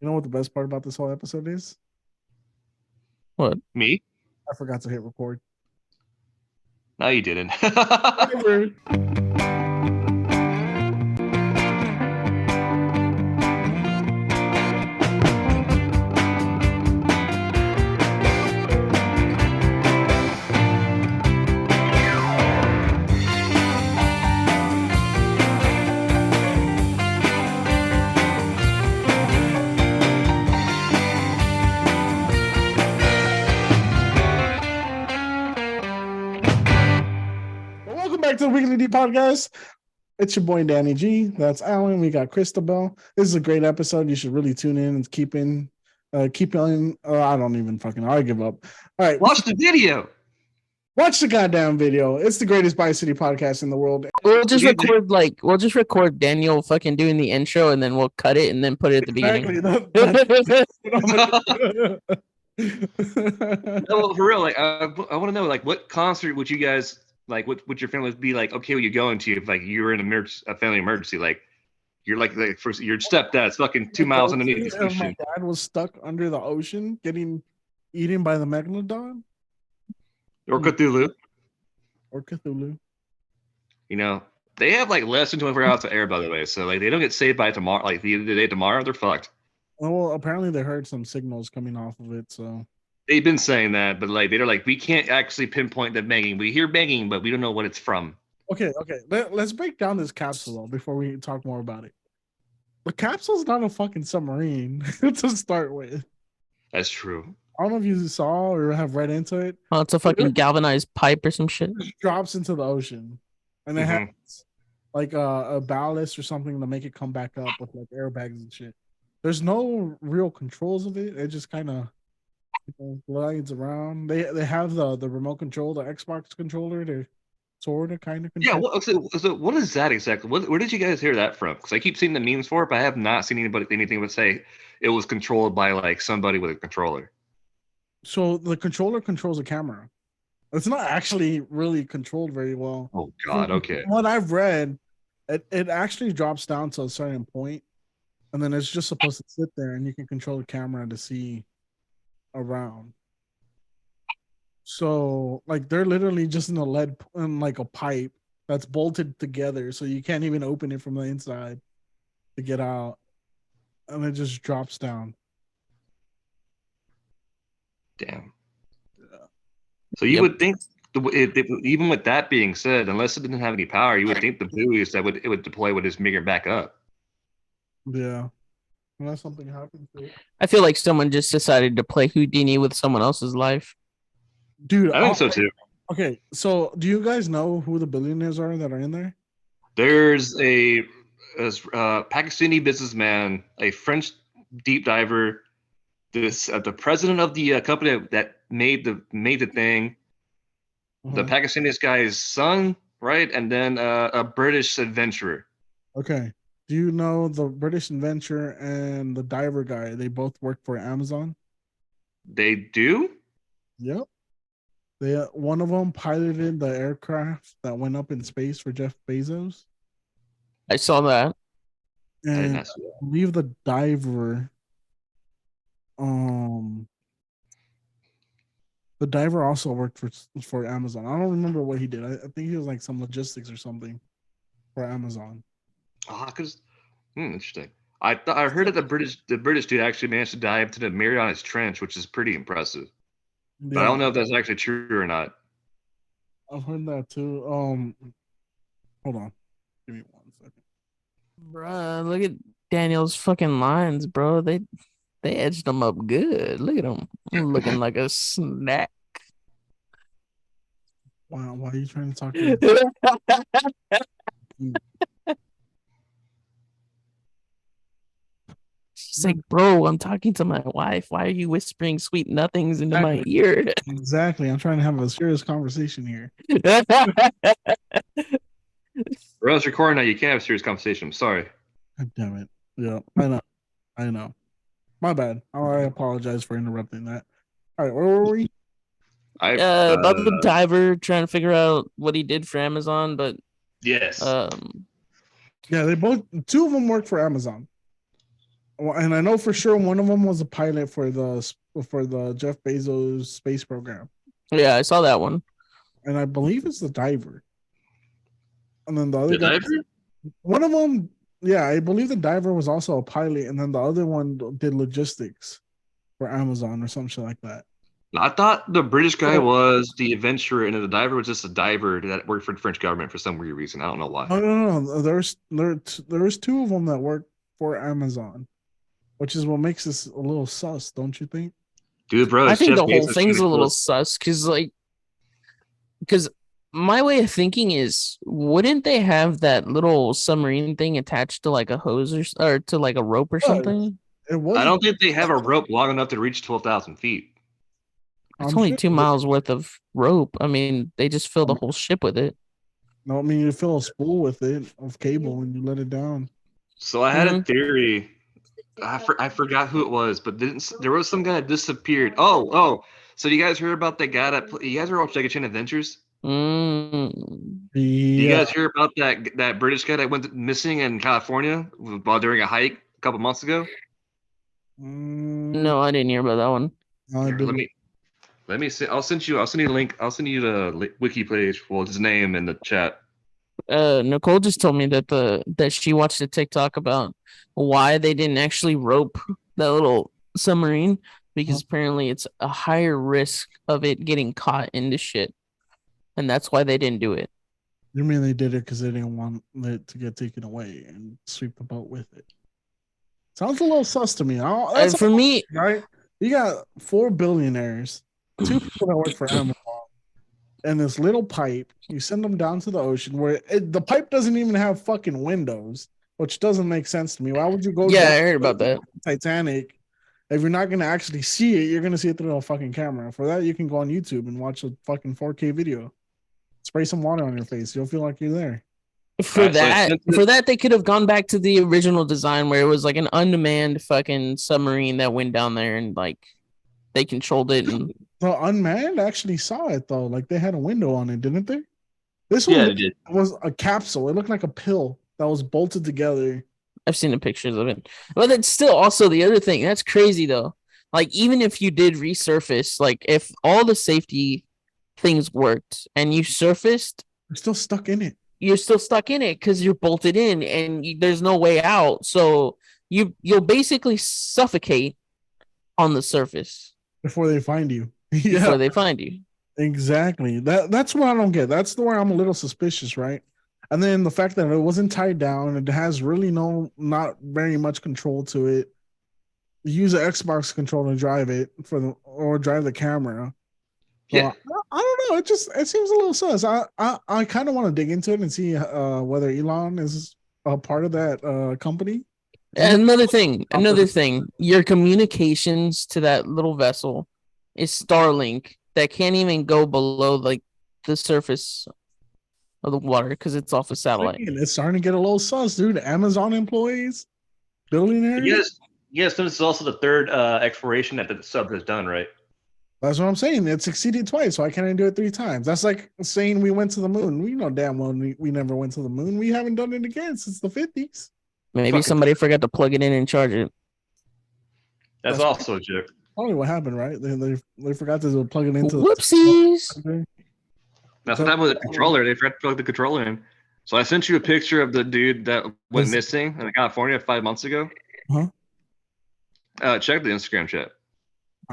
You know what the best part about this whole episode is? What? Me? I forgot to hit record. No, you didn't. Whatever. Well, welcome back to the Weekly D Podcast. It's your boy Danny G. That's Alan. We got Christabel. This is a great episode. You should really tune in and keep on. I don't even fucking. I give up. All right, Watch the video. watch the goddamn video. It's the greatest Vice City podcast in the world. We'll just record Daniel fucking doing the intro and then we'll cut it and then put it at the beginning. No, for real. Like, I want to know, like, what concert would you guys like? What would your family be like? Okay, what you going to if like you were in a family emergency? Like, you're like first your stepdad's fucking 2 miles underneath the My ocean. dad was stuck under the ocean, getting eaten by the megalodon Or Cthulhu. or Cthulhu. You know, they have like less than 24 hours of air, by the way. So like, they don't get saved by tomorrow. Like the day tomorrow, they're fucked. Well, apparently they heard some signals coming off of it, so They've been saying that, but like they're like, we can't actually pinpoint the banging. We hear banging, but we don't know what it's from. okay. Let's break down this capsule before we talk more about it. The capsule's not a fucking submarine to start with. That's true. I don't know if you saw or have read into it. Oh, it's a fucking galvanized pipe or some shit. It just drops into the ocean, and it has like a ballast or something to make it come back up with like airbags and shit. There's no real controls of it. It just kind of glides around. They have the remote control, the Xbox controller to sort of kind of control. Yeah. So what is that exactly? Where did you guys hear that from? Because I keep seeing the memes for it, but I have not seen anything would say it was controlled by like somebody with a controller. So the controller controls a camera. It's not actually really controlled very well. Oh God. Okay. From what I've read, it actually drops down to a certain point, and then it's just supposed to sit there, and you can control the camera to see around. So like they're literally just in like a pipe that's bolted together, so you can't even open it from the inside to get out, and it just drops down. Damn. So you would think even with that being said, unless it didn't have any power, you would think the buoys that it would deploy would just make it back up. Yeah. Unless something happens to it. I feel like someone just decided to play Houdini with someone else's life. Dude, I think so too. Okay, so do you guys know who the billionaires are that are in there? There's a Pakistani businessman, a French deep diver, the president of the company that made the thing, the Pakistani guy's son, right, and then a British adventurer. Okay. Do you know the British adventurer and the diver guy? They both work for Amazon. They do? Yep. One of them piloted the aircraft that went up in space for Jeff Bezos. I saw that. And I believe the diver, also worked for Amazon. I don't remember what he did. I think he was like some logistics or something for Amazon. Interesting. I heard that the British dude actually managed to dive to the Marianas Trench, which is pretty impressive. Yeah. But I don't know if that's actually true or not. I've heard that too. Hold on, give me 1 second, bruh. Look at Daniel's fucking lines, bro. They edged them up good. Look at him looking like a snack. Wow, why are you trying to talk to me? She's like, bro, I'm talking to my wife. Why are you whispering sweet nothings into my ear? Exactly. I'm trying to have a serious conversation here. Or else recording now, you can't have a serious conversation. I'm sorry. God damn it. Yeah, I know. My bad. I apologize for interrupting that. All right, where were we? About the diver trying to figure out what he did for Amazon, but yes. Yeah, two of them work for Amazon. Well, and I know for sure one of them was a pilot for the Jeff Bezos space program, Yeah, I saw that one. and I believe it's the diver. And then the other The guy, diver? one of them, yeah, I believe the diver was also a pilot, and then the other one did logistics for Amazon or some shit like that. I thought the British guy Oh. was the adventurer, and the diver was just a diver that worked for the French government for some weird reason. I don't know why. No. There's two of them that work for Amazon, which is what makes this a little sus, don't you think? Dude, bro, I it's think Jeff the whole Bezos thing's trying a to little kill us. sus because my way of thinking is, wouldn't they have that little submarine thing attached to like a hose or to like a rope or something? It was. I don't think they have a rope long enough to reach 12,000 feet. It's I'm only sure 2 miles worth of rope. I mean, they just fill the whole ship with it. No, I mean you fill a spool with it of cable and you let it down. So I had a theory. I forgot who it was, but there was some guy that disappeared. Oh. So you guys heard about that guy you guys ever watched Jackie Chan Adventures? Mm. Do you Yeah. guys hear about that British guy that went missing in California while during a hike a couple months ago? No, I didn't hear about that one. I Here, didn't. let me see. I'll send you the link. I'll send you the wiki page for his name in the chat. Nicole just told me that she watched a TikTok about why they didn't actually rope that little submarine, because apparently it's a higher risk of it getting caught into shit, and that's why they didn't do it. You mean they did it because they didn't want it to get taken away and sweep the boat with it? Sounds a little sus to me. That's For me, right. You got 4 billionaires, 2 people that work for Amazon, and this little pipe. You send them down to the ocean where the pipe doesn't even have fucking windows, which doesn't make sense to me. Why would you go? Yeah, down I heard about that. Titanic. If you're not gonna actually see it, you're gonna see it through a fucking camera. For that, you can go on YouTube and watch a fucking 4K video. Spray some water on your face. You'll feel like you're there. For that, they could have gone back to the original design where it was like an unmanned fucking submarine that went down there and like they controlled it. And the unmanned actually saw it though. Like they had a window on it, didn't they? This Yeah, one they did. was a capsule. It looked like a pill that was bolted together. I've seen the pictures of it. But that's still also the other thing. That's crazy though. Like even if you did resurface, like if all the safety things worked and you surfaced, You're still stuck in it. you're still stuck in it because you're bolted in and there's no way out. So you'll basically suffocate on the surface Before they find you. before they find you. Exactly. That's what I don't get. That's the where I'm a little suspicious, right? And then the fact that it wasn't tied down, it has really not very much control to it. You use an Xbox controller to drive it or drive the camera. So Yeah. I don't know. It seems a little sus. I kind of want to dig into it and see whether Elon is a part of that company. Another thing, your communications to that little vessel is Starlink that can't even go below like the surface of the water because it's off a satellite. It's starting to get a little sus, dude. Amazon employees, billionaires. Yes, this is also the third exploration that the sub has done, right? That's what I'm saying. It succeeded twice, so I can't do it 3 times. That's like saying we went to the moon. We know damn well we never went to the moon. We haven't done it again since the 50s. Maybe somebody forgot to plug it in and charge it. That's also a joke. Probably what happened, right? They forgot to plug it into. Whoopsies. That's what happened with the controller. They forgot to plug the controller in. So I sent you a picture of the dude that went missing in California 5 months ago. Check the Instagram chat.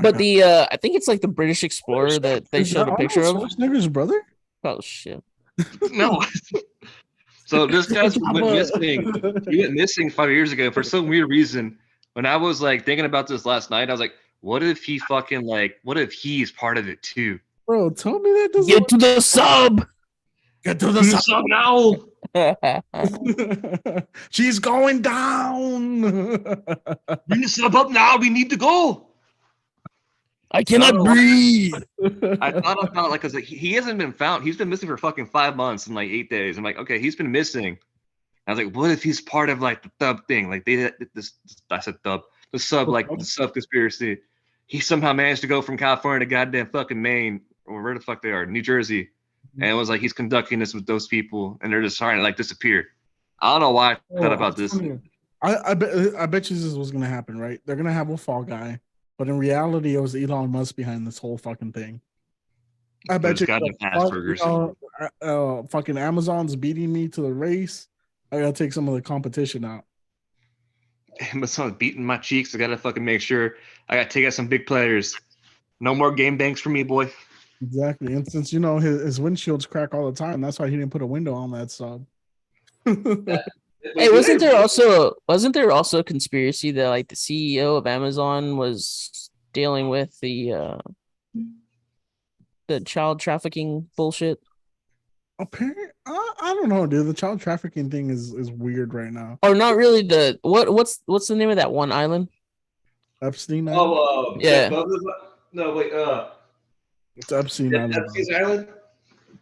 But I think it's like the British explorer that they showed a picture of. Schwarzenegger's brother? Oh shit! No. So this guy went missing. He went missing 5 years ago for some weird reason. When I was like thinking about this last night, I was like, "What if he fucking what if he's part of it too?" Bro, tell me that doesn't. Get to the sub. Get to the sub now. She's going down. Bring the sub up now. We need to go. I cannot breathe. I thought about because he hasn't been found. He's been missing for fucking 5 months and 8 days. I'm like, okay, he's been missing. I was like, what if he's part of the thub thing? Like I said thub, the sub, the sub conspiracy. He somehow managed to go from California to goddamn fucking Maine or where the fuck they are, New Jersey, and it was like he's conducting this with those people, and they're just trying to disappear. I don't know why I thought about this. I bet you this was gonna happen, right? They're gonna have a fall guy, but in reality, it was Elon Musk behind this whole fucking thing. I bet Those you, goddamn Asperger's. fucking Amazon's beating me to the race. I gotta take some of the competition out. Amazon's beating my cheeks. I gotta fucking make sure I gotta take out some big players. No more game banks for me, boy. Exactly, and since his windshields crack all the time, that's why he didn't put a window on that sub. Hey, wasn't there also a conspiracy that like the CEO of Amazon was dealing with the child trafficking bullshit? Apparently, I don't know, dude. The child trafficking thing is weird right now. Or not really what's the name of that one island? Epstein Island? Yeah. No, wait. It's Epstein Island. Epstein's Island.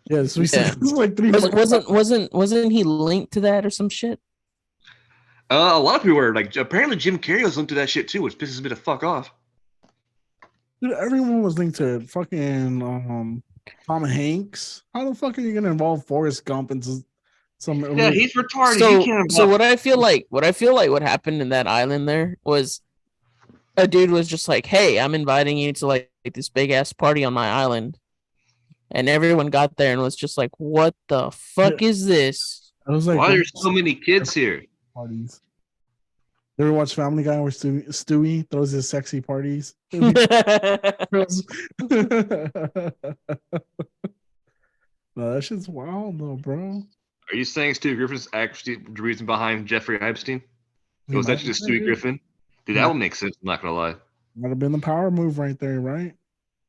Yeah, it's like 3 wasn't he linked to that or some shit? A lot of people were like, apparently Jim Carrey was linked to that shit too, which pisses me the fuck off. Dude, everyone was linked to fucking Tom Hanks. How the fuck are you gonna involve Forrest Gump into some? Yeah, he's retarded. So what I feel like what happened in that island there was a dude was just like, "Hey, I'm inviting you to like this big ass party on my island," and everyone got there and was just like, "What the fuck is this?" I was like, "Why are there so many kids here?" Parties. You ever watch Family Guy where Stewie throws his sexy parties? No, that shit's wild though, bro. Are you saying Stewie Griffin's actually the reason behind Jeffrey Epstein? It was actually just Stewie Griffin? Dude, that would make sense. I'm not gonna lie. Might have been the power move right there, right?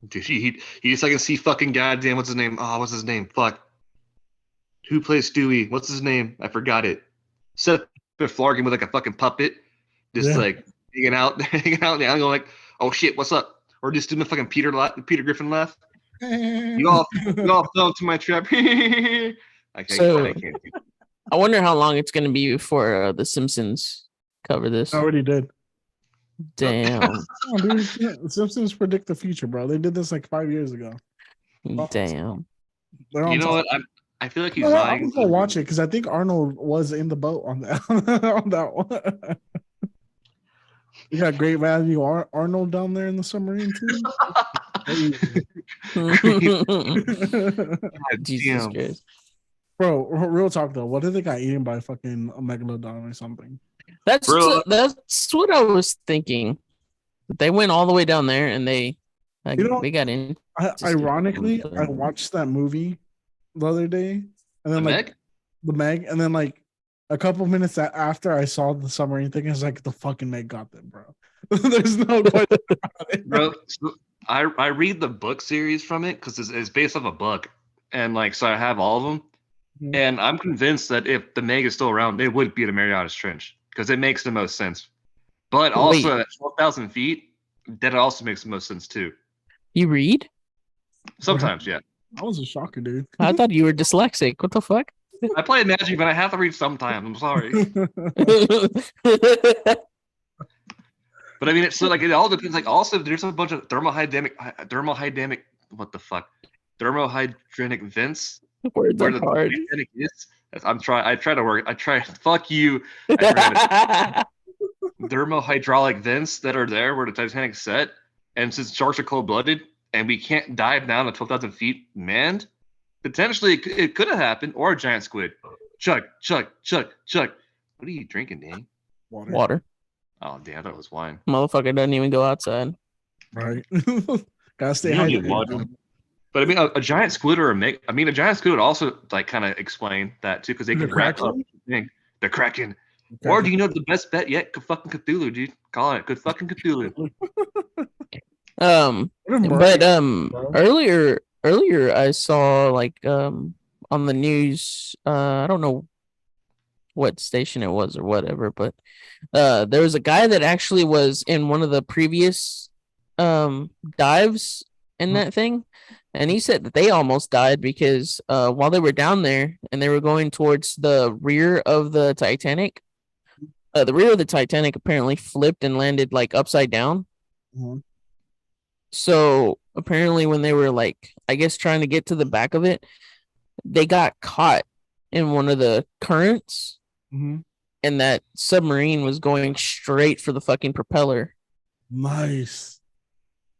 Dude, he just like to see fucking goddamn what's his name? Oh, what's his name? Fuck. Who plays Stewie? What's his name? I forgot it. Seth MacFarlane with like a fucking puppet, just like hanging out, and I'm going like, oh shit, what's up? Or just doing the fucking Peter Griffin laugh. You all fell into my trap. I wonder how long it's gonna be before the Simpsons cover this. I already did. Damn. Oh, dude, Simpsons predict the future, bro. They did this like 5 years ago. Damn. You know what? I feel like he's lying. I'm gonna watch it because I think Arnold was in the boat on that on that one. You got great value Arnold down there in the submarine too. Jesus Christ. Bro, real talk though. What if they got eaten by a fucking megalodon or something? That's what I was thinking. They went all the way down there and they got in. Ironically, I watched that movie the other day, and then the Meg, and then like a couple of minutes after I saw the submarine thing, I was like, the fucking Meg got them, bro. There's no question about it. Bro, so I read the book series from it because it's based off a book, and like so I have all of them, and I'm convinced that if the Meg is still around, they would be at a Marianas Trench because it makes the most sense. But also at 12,000 feet, that also makes the most sense too. You read? Sometimes, yeah. That was a shocker, dude. I thought you were dyslexic. What the fuck? I play Magic, but I have to read sometimes. I'm sorry. But I mean, it's so like it all depends. Like also, there's a bunch of thermohydronic. What the fuck? Thermohydronic vents. Where the hard. Titanic is. I try to work. I try. Fuck you. Thermohydraulic vents that are there where the Titanic set, and since sharks are cold-blooded and we can't dive down to 12,000 feet manned, potentially it could have happened, or a giant squid. Chug. What are you drinking, Danny? Water. Oh, damn, I thought it was wine. Motherfucker doesn't even go outside. Right. Gotta stay hydrated. But I mean, a giant squid or a giant squid would also like kind of explain that too, because they can wrap up the thing. The Kraken. Or do you know the best bet yet? Good fucking Cthulhu, dude. Call it good fucking Cthulhu. Earlier I saw like on the news, I don't know what station it was or whatever, but there was a guy that actually was in one of the previous dives in that thing, and he said that they almost died because while they were down there and they were going towards the rear of the Titanic, the rear of the Titanic apparently flipped and landed like upside down. So apparently when they were like, I guess trying to get to the back of it, they got caught in one of the currents. and that submarine was going straight for the fucking propeller. Nice.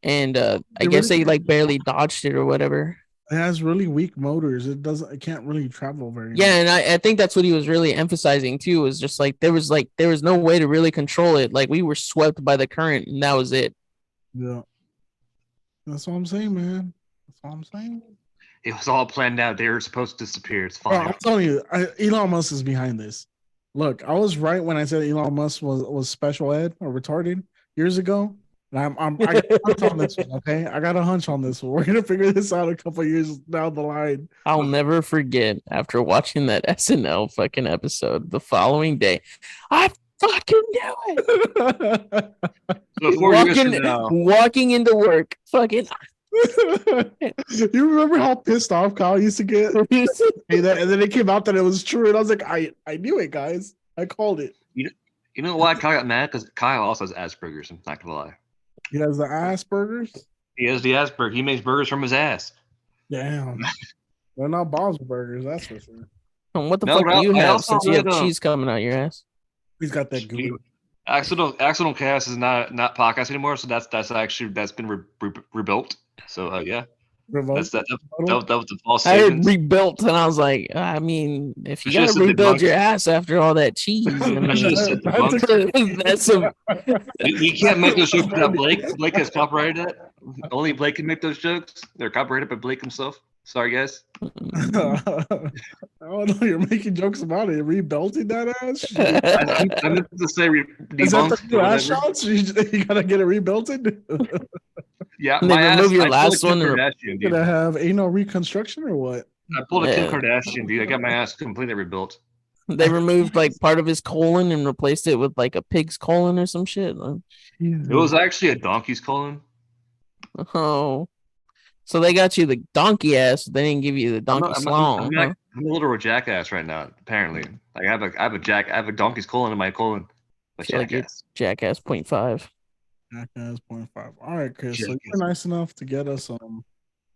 And I guess they like barely dodged it or whatever. It has really weak motors. It can't really travel very Yeah, much. and I think that's what he was really emphasizing too, was just like there was no way to really control it. Like we were swept by the current and that was it. Yeah. That's what I'm saying, man. That's what I'm saying. It was all planned out. They were supposed to disappear. It's Bro, fine. I'm telling you, Elon Musk is behind this. Look, I was right when I said Elon Musk was special ed or retarded years ago. And I got a hunch on this one, okay? I got a hunch on this one. We're gonna figure this out a couple years down the line. I'll never forget after watching that SNL fucking episode the following day. I fucking knew it. So walking into work, fucking. You remember how pissed off Kyle used to get? And then it came out that it was true, and I was like, I knew it, guys. I called it. You know why Kyle got mad? Because Kyle also has Asperger's. I'm not gonna lie. He has the Asperger's. He has the Asperger. He makes burgers from his ass. Damn, they're not Bob's burgers. That's for sure. What the fuck do you have since you have cheese coming out your ass? He's got that goo. Accidental Chaos is not podcast anymore, so that's been rebuilt. So yeah, that was the false I statement. heard rebuilt, and I was like, I mean, if you gotta rebuild your ass after all that cheese, I mean, that's some. We can't make those jokes without Blake. Blake has copyrighted that. Only Blake can make those jokes. They're copyrighted by Blake himself. Sorry, guys. Oh no, you're making jokes about it. Rebelting that ass? I meant to say is that the new ass shots? You gotta get it rebelted? Yeah, and they remove your last one. You're gonna have anal reconstruction or what? I pulled a Kim Kardashian, dude. I got my ass completely rebuilt. They removed like part of his colon and replaced it with like a pig's colon or some shit. It was actually a donkey's colon. Oh, so they got you the donkey ass. They didn't give you the donkey slong. I'm a little jackass right now. Apparently, like I have a donkey's colon in my colon. Like it's jackass 0.5. Jackass 0.5. All right, Chris. So you're nice enough to get us some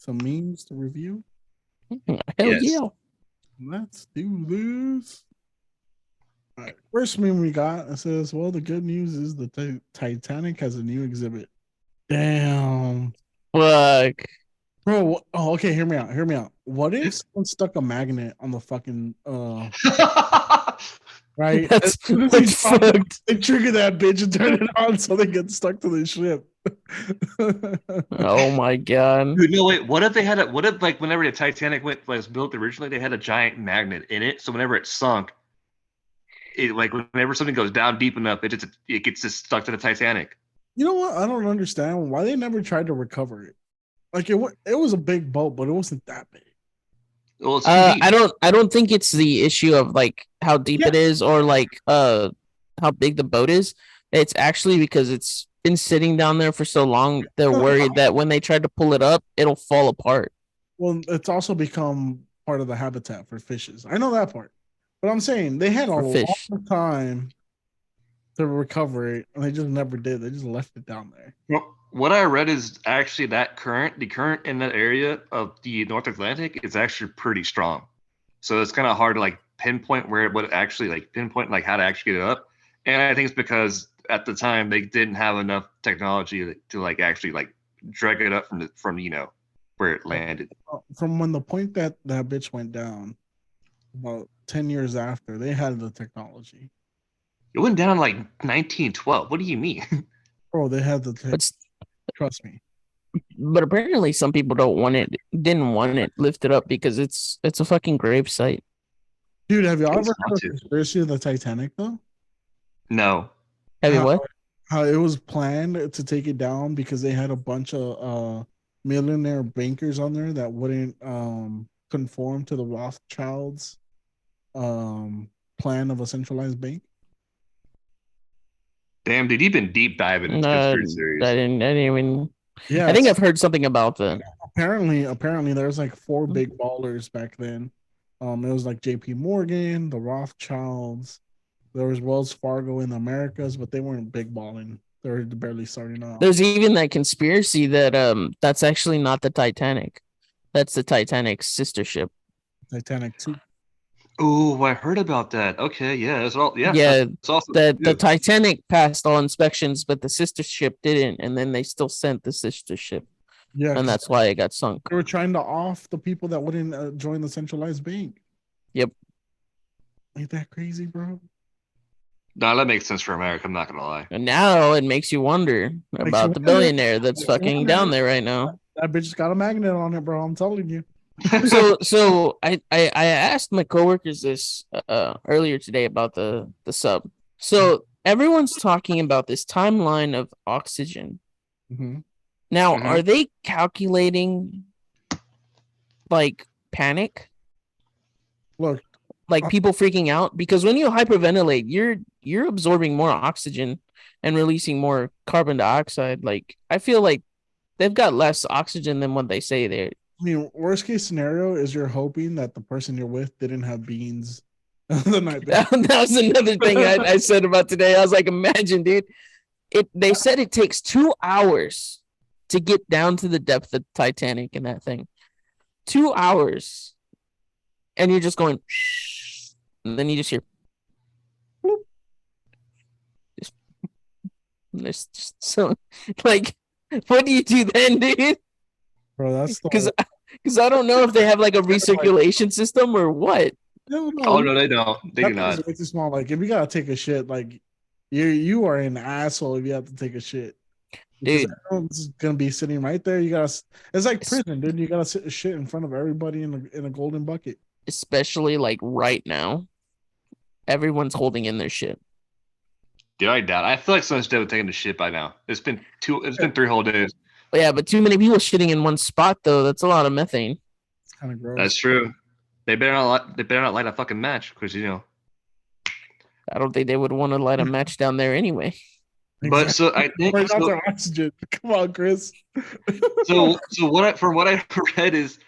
memes to review. Hell yeah! Let's do this. All right, first meme we got. It says, "Well, the good news is the Titanic has a new exhibit." Damn. Fuck. Bro, okay, hear me out. What if someone stuck a magnet on the fucking right? That's fucked. They trigger that bitch and turn it on so they get stuck to the ship. Oh my god. Dude, no wait, what if like whenever the Titanic was built originally, they had a giant magnet in it, so whenever it sunk, it like whenever something goes down deep enough, it gets just stuck to the Titanic. You know what? I don't understand why they never tried to recover it. Like it was a big boat, but it wasn't that big. Well, I don't think it's the issue of like how deep it is or like how big the boat is. It's actually because it's been sitting down there for so long. They're worried that when they try to pull it up, it'll fall apart. Well, it's also become part of the habitat for fishes. I know that part, but I'm saying they had a long time to recover it, and they just never did. They just left it down there. Well, what I read is actually the current in that area of the North Atlantic is actually pretty strong. So it's kind of hard to like pinpoint how to actually get it up. And I think it's because at the time they didn't have enough technology to like actually like drag it up from where it landed. From when the point that bitch went down, about 10 years after, they had the technology. It went down like 1912. What do you mean? Bro, they had the technology. Trust me. But apparently some people didn't want it lifted up because it's a fucking grave site. Dude, have y'all ever heard of the conspiracy of the Titanic though? No. Have you what? How it was planned to take it down because they had a bunch of millionaire bankers on there that wouldn't conform to the Rothschilds plan of a centralized bank. Damn, dude, you've been deep diving into conspiracy theories. I didn't even. Yeah, I think I've heard something about that. Apparently, there's like 4 big ballers back then. It was like J.P. Morgan, the Rothschilds. There was Wells Fargo in the Americas, but they weren't big balling. They were barely starting out. There's even that conspiracy that that's actually not the Titanic. That's the Titanic's sister ship. Titanic 2. Oh, I heard about that. Okay, yeah, that's all. Yeah, Yeah, that's awesome. the Titanic passed all inspections, but the sister ship didn't, and then they still sent the sister ship, Yeah, and 'cause that's why it got sunk. they were trying to off the people that wouldn't join the centralized bank. Yep. Ain't that crazy, bro? No, that makes sense for America. I'm not gonna lie. And now it makes you wonder about the billionaire that's fucking down there right now. That bitch got a magnet on it, bro. I'm telling you. So I asked my coworkers this earlier today about the sub. So everyone's talking about this timeline of oxygen. Mm-hmm. Now, Mhm. are they calculating like panic? Look, Like people freaking out? Because when you hyperventilate, you're absorbing more oxygen and releasing more carbon dioxide. Like I feel like they've got less oxygen than what they say they. I mean, worst case scenario is you're hoping that the person you're with didn't have beans the night before. That was another thing I said about today. I was like, imagine, dude. They said it takes 2 hours to get down to the depth of Titanic in that thing. 2 hours. And you're just going, and then you just hear, there's just so, like, what do you do then, dude? Bro, that's Because I don't know if they have like a recirculation system or what. no, Oh no, they don't. They do that not. thing's way too small. Like if you gotta take a shit, like you are an asshole if you have to take a shit. Because Dude, everyone's gonna be sitting right there. You gotta. It's like prison, dude. You gotta sit a shit in front of everybody in a golden bucket. especially like right now, everyone's holding in their shit. Dude, I doubt. I feel like someone's dead with taking the shit by now. It's been 3 whole days. Yeah, but too many people shitting in one spot though. That's a lot of methane. It's kind of gross. That's true. They better not light a fucking match because I don't think they would want to light a match down there anyway. But so I think Right out their oxygen. Come on, Chris. so from what I read is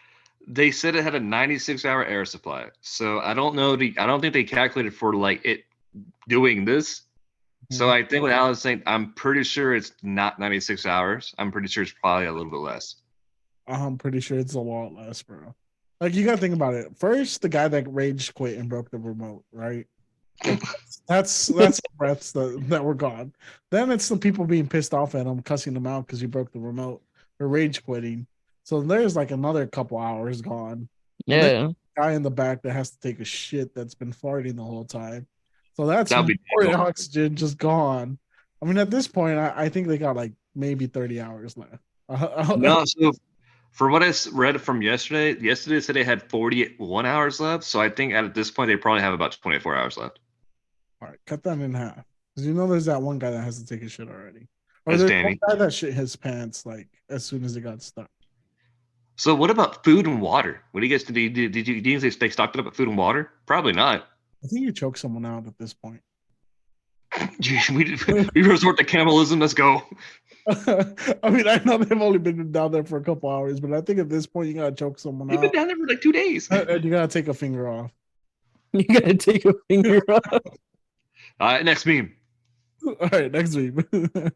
they said it had a 96-hour air supply. So I don't know. I don't think they calculated for like it doing this. So I think what Alan's saying, I'm pretty sure it's not 96 hours. I'm pretty sure it's probably a little bit less. I'm pretty sure it's a lot less, bro. Like you gotta think about it. First, the guy that rage quit and broke the remote, right? That's breaths that were gone. Then it's the people being pissed off at him, cussing him out because you broke the remote or rage quitting. So there's like another couple hours gone. Yeah. Guy in the back that has to take a shit that's been farting the whole time. So that's That'll be more oxygen just gone. I mean, at this point, I think they got like maybe 30 hours left. No, so from what I read from yesterday said they had 41 hours left. So I think at this point they probably have about 24 hours left. All right, cut that in half. Because you know there's that one guy that has to take a shit already. Or That's there's Danny. one guy that shit his pants like as soon as it got stuck. So what about food and water? What do you guys do? Did you think they stocked it up with food and water? Probably not. I think you choke someone out at this point. we resort to cannibalism. Let's go. I mean, I know they've only been down there for a couple hours, but I think at this point you gotta choke someone You've out. been down there for like 2 days. And you gotta take a finger off. You gotta take a finger off. All right, next meme. All right, next week.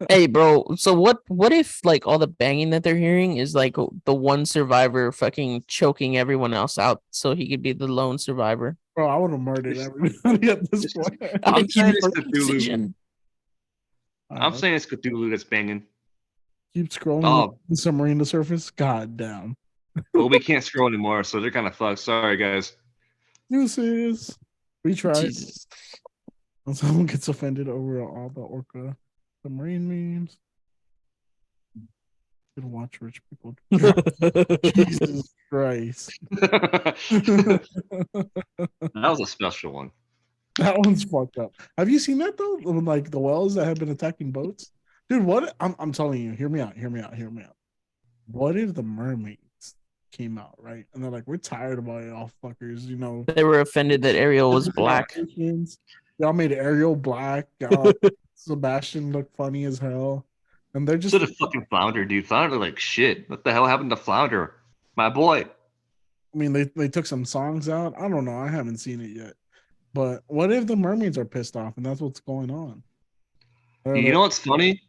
Hey, bro. So what if like all the banging that they're hearing is like the one survivor fucking choking everyone else out so he could be the lone survivor? Bro, I would have murdered everybody at this point. I'm saying keeping it's for Cthulhu. precision. I'm saying it's Cthulhu that's banging. Keep scrolling Oh. the submarine to surface. God damn. Well, we can't scroll anymore, so they're kind of fucked. Sorry, guys. Deuces. We tried. Jesus. When someone gets offended over all the orca submarine memes. Gonna watch rich people. Jesus Christ. That was a special one. That one's fucked up. Have you seen that though? Like the whales that have been attacking boats? Dude, what I'm telling you, hear me out. What if the mermaids came out, right? And they're like, we're tired of all y'all fuckers, you know. They were offended that Ariel was black. Y'all made Ariel black. Y'all Sebastian look funny as hell. And they're just Should have fucking Flounder, dude. Flounder like shit. What the hell happened to Flounder? My boy. I mean, they took some songs out. I don't know. I haven't seen it yet. But what if the mermaids are pissed off and that's what's going on? You know what's funny?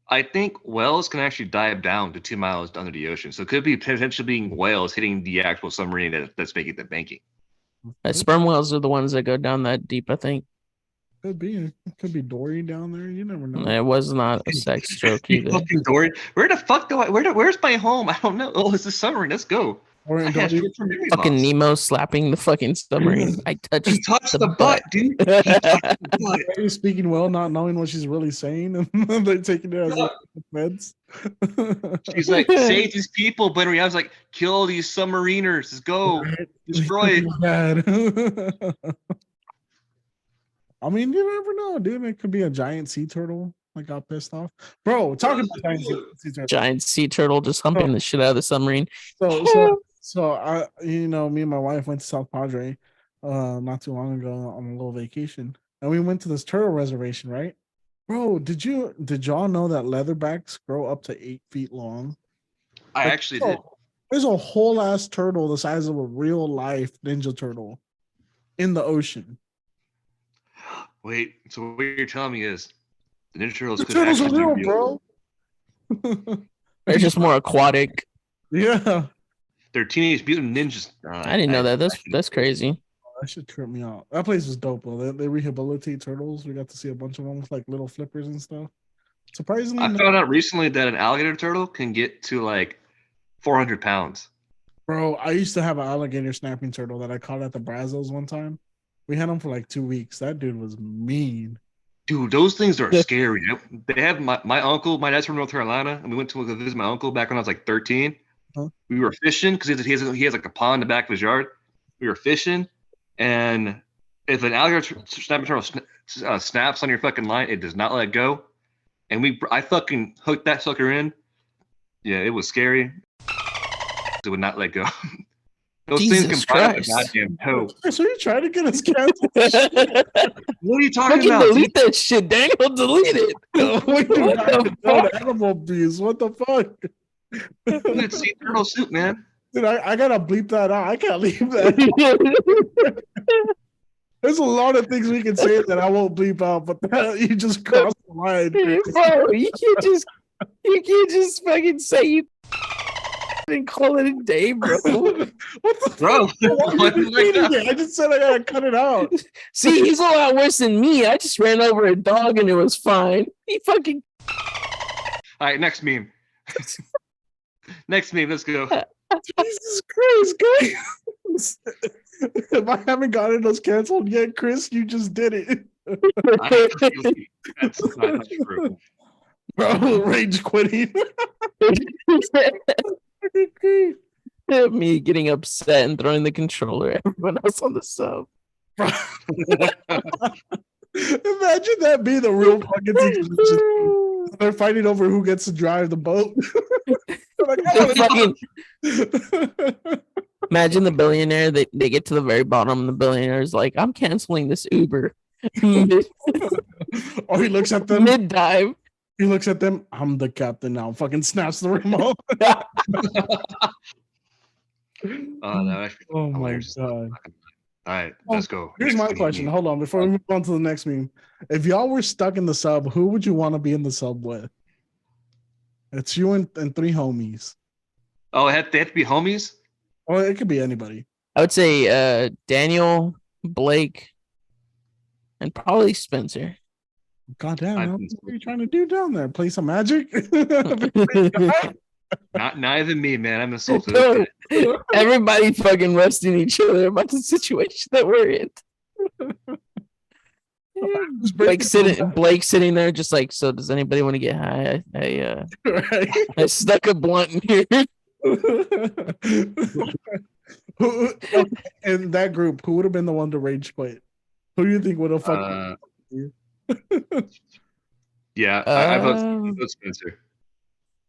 I think whales can actually dive down to 2 miles under the ocean. So it could be potentially being whales hitting the actual submarine that's making the banking. Sperm whales are the ones that go down that deep, I think. It could be Dory down there. You never know. It was not a sex joke either. Fucking Dory. Where the fuck do I? Where's my home? I don't know. Oh, it's the submarine. Let's go. Or I in had Dory, shit from memory Fucking loss. Nemo slapping the fucking submarine. I touched He touched the butt, butt. dude. He touched the butt. Dory speaking well, not knowing what she's really saying, and they're taking it as Yeah. meds. She's like, save these people, but in reality, I was like, kill these submariners. Let's go. Destroy it. Bad. I mean, you never know, dude. It could be a giant sea turtle. I got pissed off, bro. Talking about giant sea turtle. Giant sea turtle just humping the shit out of the submarine. So I, me and my wife went to South Padre, not too long ago on a little vacation, and we went to this turtle reservation, right? Bro, did y'all know that leatherbacks grow up to 8 feet long? I actually did. There's a whole ass turtle the size of a real life ninja turtle in the ocean. Wait, so what you're telling me is the Ninja Turtles could Turtles are actually real, be bro. They're just more aquatic. Yeah, They're Teenage Mutant Ninjas. I didn't know that. That's crazy. that should trip me out. That place was dope, though. They rehabilitate turtles. We got to see a bunch of them with like little flippers and stuff. Surprisingly, I found out recently that an alligator turtle can get to like 400 pounds. bro, I used to have an alligator snapping turtle that I caught at the Brazos one time. We had him for like 2 weeks. That dude was mean. Dude, those things are scary. They have my uncle, my dad's from North Carolina, and we went to visit my uncle back when I was like 13. Huh? We were fishing because he has like a pond in the back of his yard. We were fishing, and if an alligator snapping turtle snaps on your fucking line, it does not let go. And I fucking hooked that sucker in. Yeah, it was scary. It would not let go. Those Jesus things can bite up a Christ. goddamn toe. So you trying to get us canceled? What are you talking Fucking about? delete that shit, Daniel. Delete it. We What got the to go fuck? to animal abuse. What the fuck? Dude, it's sea turtle soup, man. Dude, I gotta bleep that out. I can't leave that. There's a lot of things we can say that I won't bleep out, but that, you just crossed the line. Bro, you can't just fucking say you and call it a day, bro. What the Bro, fuck? Why are you repeating it? I just said I gotta cut it out. See, he's a lot worse than me. I just ran over a dog and it was fine. He fucking All right, next meme. Next meme, let's go. Jesus Christ, guys. If I haven't gotten us canceled yet, Chris, you just did it. That's not true. Bro, rage quitting. me getting upset and throwing the controller at everyone else on the sub. Imagine that being the real fucking situation. They're fighting over who gets to drive the boat. Like, Imagine the billionaire, they get to the very bottom, and the billionaire's like, I'm canceling this Uber. Or he looks at them. Mid dive. He looks at them. I'm the captain now. Fucking snaps the remote. Oh, no, Oh my god. all right, let's go. Here's my question. Hold on, before we move on to the next meme. If y'all were stuck in the sub, who would you want to be in the sub with? It's you and 3 homies. Oh, they have to be homies? Or it could be anybody. I would say Daniel, Blake, and probably Spencer. God damn, man, what are you trying to do down there? Play some magic? Neither me, man. I'm insulted. No, everybody fucking roasting each other about the situation that we're in. Blake sitting there just like, so does anybody want to get high? I stuck a blunt in here. In that group, who would have been the one to rage quit? Who do you think would have fucked you? Yeah, I vote Spencer.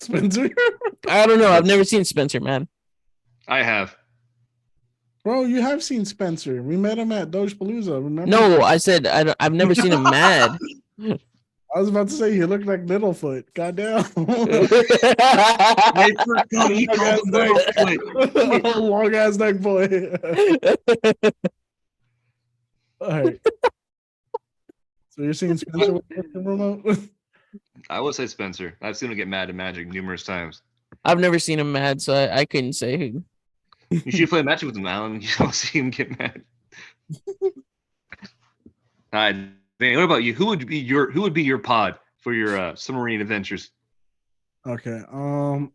Spencer? I don't know. I've never seen Spencer, man. I have. Bro, you have seen Spencer. We met him at Dojapalooza. Remember? No, I said I've never seen him mad. I was about to say he looked like Littlefoot. Goddamn. Long ass neck boy. All right. So you're seeing Spencer with the remote? I would say Spencer. I've seen him get mad at Magic numerous times. I've never seen him mad, so I couldn't say who. You should play Magic with him, Alan. You don't see him get mad. All right, Danny, what about you? Who would be your pod for your submarine adventures? Okay.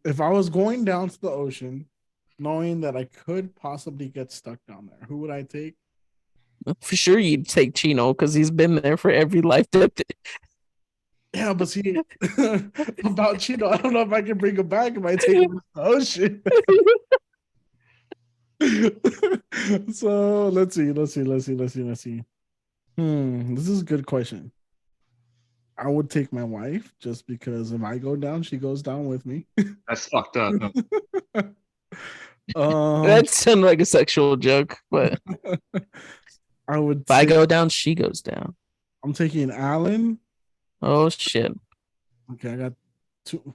If I was going down to the ocean, knowing that I could possibly get stuck down there, who would I take? For sure, you'd take Chino because he's been there for every life depth. Yeah, but see, about Chino, I don't know if I can bring him back if I take him to the ocean. So let's see. This is a good question. I would take my wife just because if I go down, she goes down with me. That's fucked up. That sounded like a sexual joke, but I would. If I go down, she goes down. I'm taking Alan. Oh shit. Okay, I got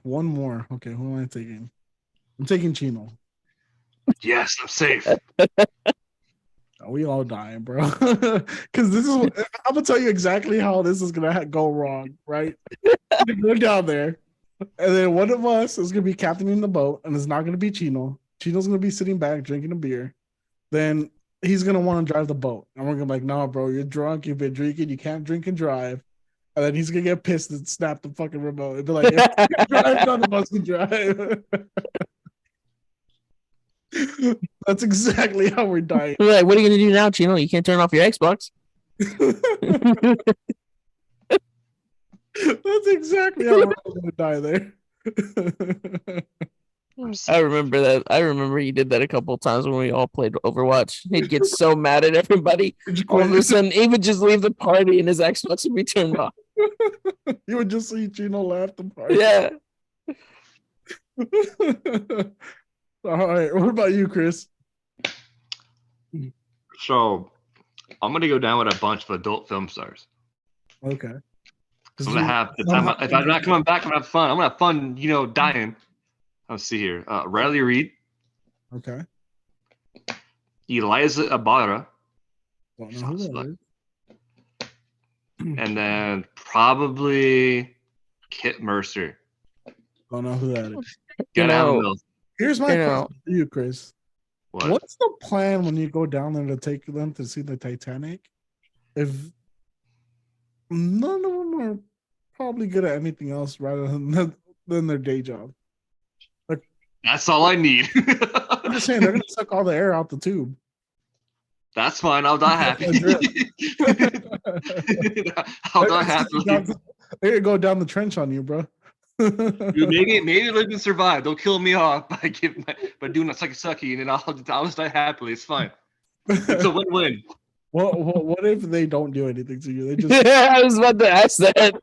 one more. Okay, who am I taking? I'm taking Chino. Yes, I'm safe. We all dying, bro. Because this is what I'm gonna tell you exactly how this is gonna go wrong, right? Go down there, and then one of us is gonna be captaining the boat, and it's not gonna be Chino. Chino's gonna be sitting back drinking a beer. Then he's gonna want to drive the boat, and we're gonna be like, "No, bro, you're drunk. You've been drinking. You can't drink and drive." And then he's gonna get pissed and snap the fucking remote. It'd be like, "If you can drive, none of us can drive." That's exactly how we're dying. We're like, what are you gonna do now, Chino? You can't turn off your Xbox. That's exactly how we're gonna die there. I remember that. I remember he did that a couple of times when we all played Overwatch. He'd get so mad at everybody. All of a sudden, he would just leave the party and his Xbox would be turned off. You would just see Chino laugh the party. Yeah. All right. What about you, Chris? So I'm gonna go down with a bunch of adult film stars. Okay. I'm gonna have the time. If I'm not coming back, I'm gonna have fun. I'm gonna have fun, dying. Let's see here. Riley Reid. Okay. Eliza Ibarra. Don't know who that is. And then probably Kit Mercer. Don't know who that is. Here's my question for you, Chris. What's the plan when you go down there to take them to see the Titanic? If none of them are probably good at anything else rather than their day job. Like, that's all I need. I'm just saying they're gonna suck all the air out the tube. That's fine. I'll die happy. I'll die happy. They're gonna go down the trench on you, bro. Dude, maybe they can survive. Don't kill me off by doing a sucky, and then I'll just die happily. It's fine. It's a win-win. What if they don't do anything to you? They just I was about to ask that.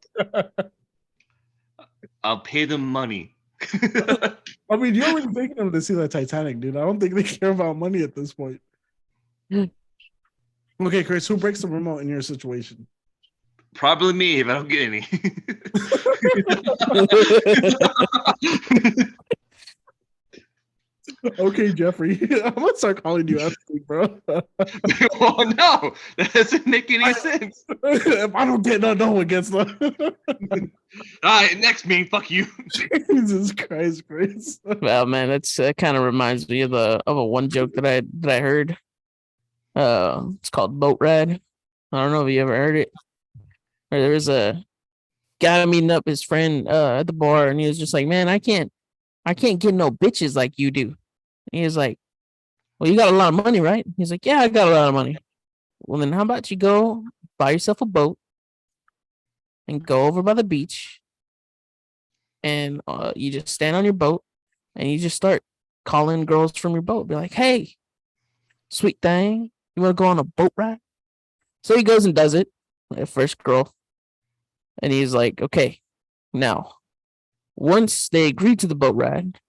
I'll pay them money. I mean, you're already taking them to see the Titanic, dude. I don't think they care about money at this point. Okay, Chris, who breaks the remote in your situation? Probably me if I don't get any. Okay, Jeffrey. I'm gonna start calling you after, bro. Oh no, that doesn't make any sense. If I don't get no one gets them. All right, next me. Fuck you. Jesus Christ, Chris. Well, man, that kind of reminds me of a one joke that I heard. It's called Boat Ride. I don't know if you ever heard it. Or there was a guy meeting up his friend at the bar, and he was just like, "Man, I can't get no bitches like you do." And he was like, "Well, you got a lot of money, right?" He's like, "Yeah, I got a lot of money." Well, then how about you go buy yourself a boat and go over by the beach, and you just stand on your boat and you just start calling girls from your boat. Be like, "Hey, sweet thing, you want to go on a boat ride?" So he goes and does it. First girl. And he's like, "Okay, now, once they agree to the boat ride,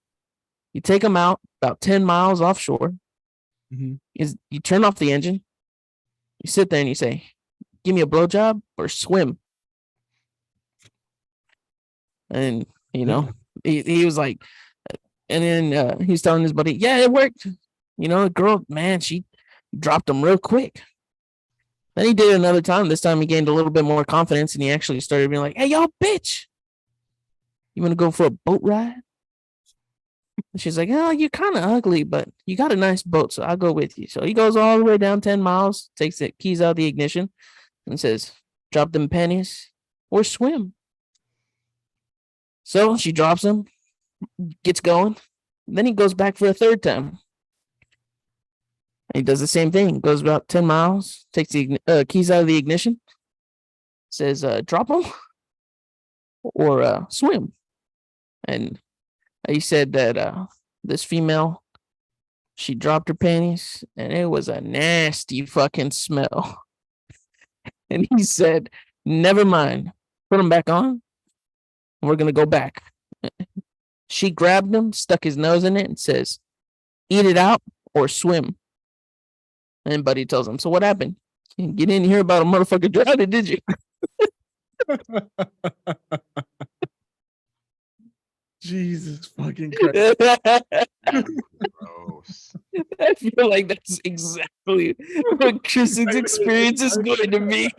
you take them out about 10 miles offshore. Mm-hmm. You turn off the engine. You sit there and you say, 'Give me a blowjob or swim.'" And, he was like, and then he's telling his buddy, "Yeah, it worked. The girl, man, she dropped him real quick." Then he did it another time. This time he gained a little bit more confidence, and he actually started being like, "Hey, y'all, bitch, you want to go for a boat ride?" And she's like, "Oh, you're kind of ugly, but you got a nice boat, so I'll go with you." So he goes all the way down 10 miles, takes the keys out of the ignition, and says, "Drop them pennies or swim." So she drops them, gets going. Then he goes back for a third time. And he does the same thing. Goes about 10 miles, takes the keys out of the ignition, says, "Drop them or swim." And he said that this female, she dropped her panties and it was a nasty fucking smell. And he said, "Never mind. Put them back on. We're going to go back." She grabbed him, stuck his nose in it, and says, "Eat it out or swim." And Buddy tells him, "So what happened? You didn't hear about a motherfucker drowning, did you?" Jesus fucking Christ. Gross. I feel like that's exactly what Chris's experience is going to be.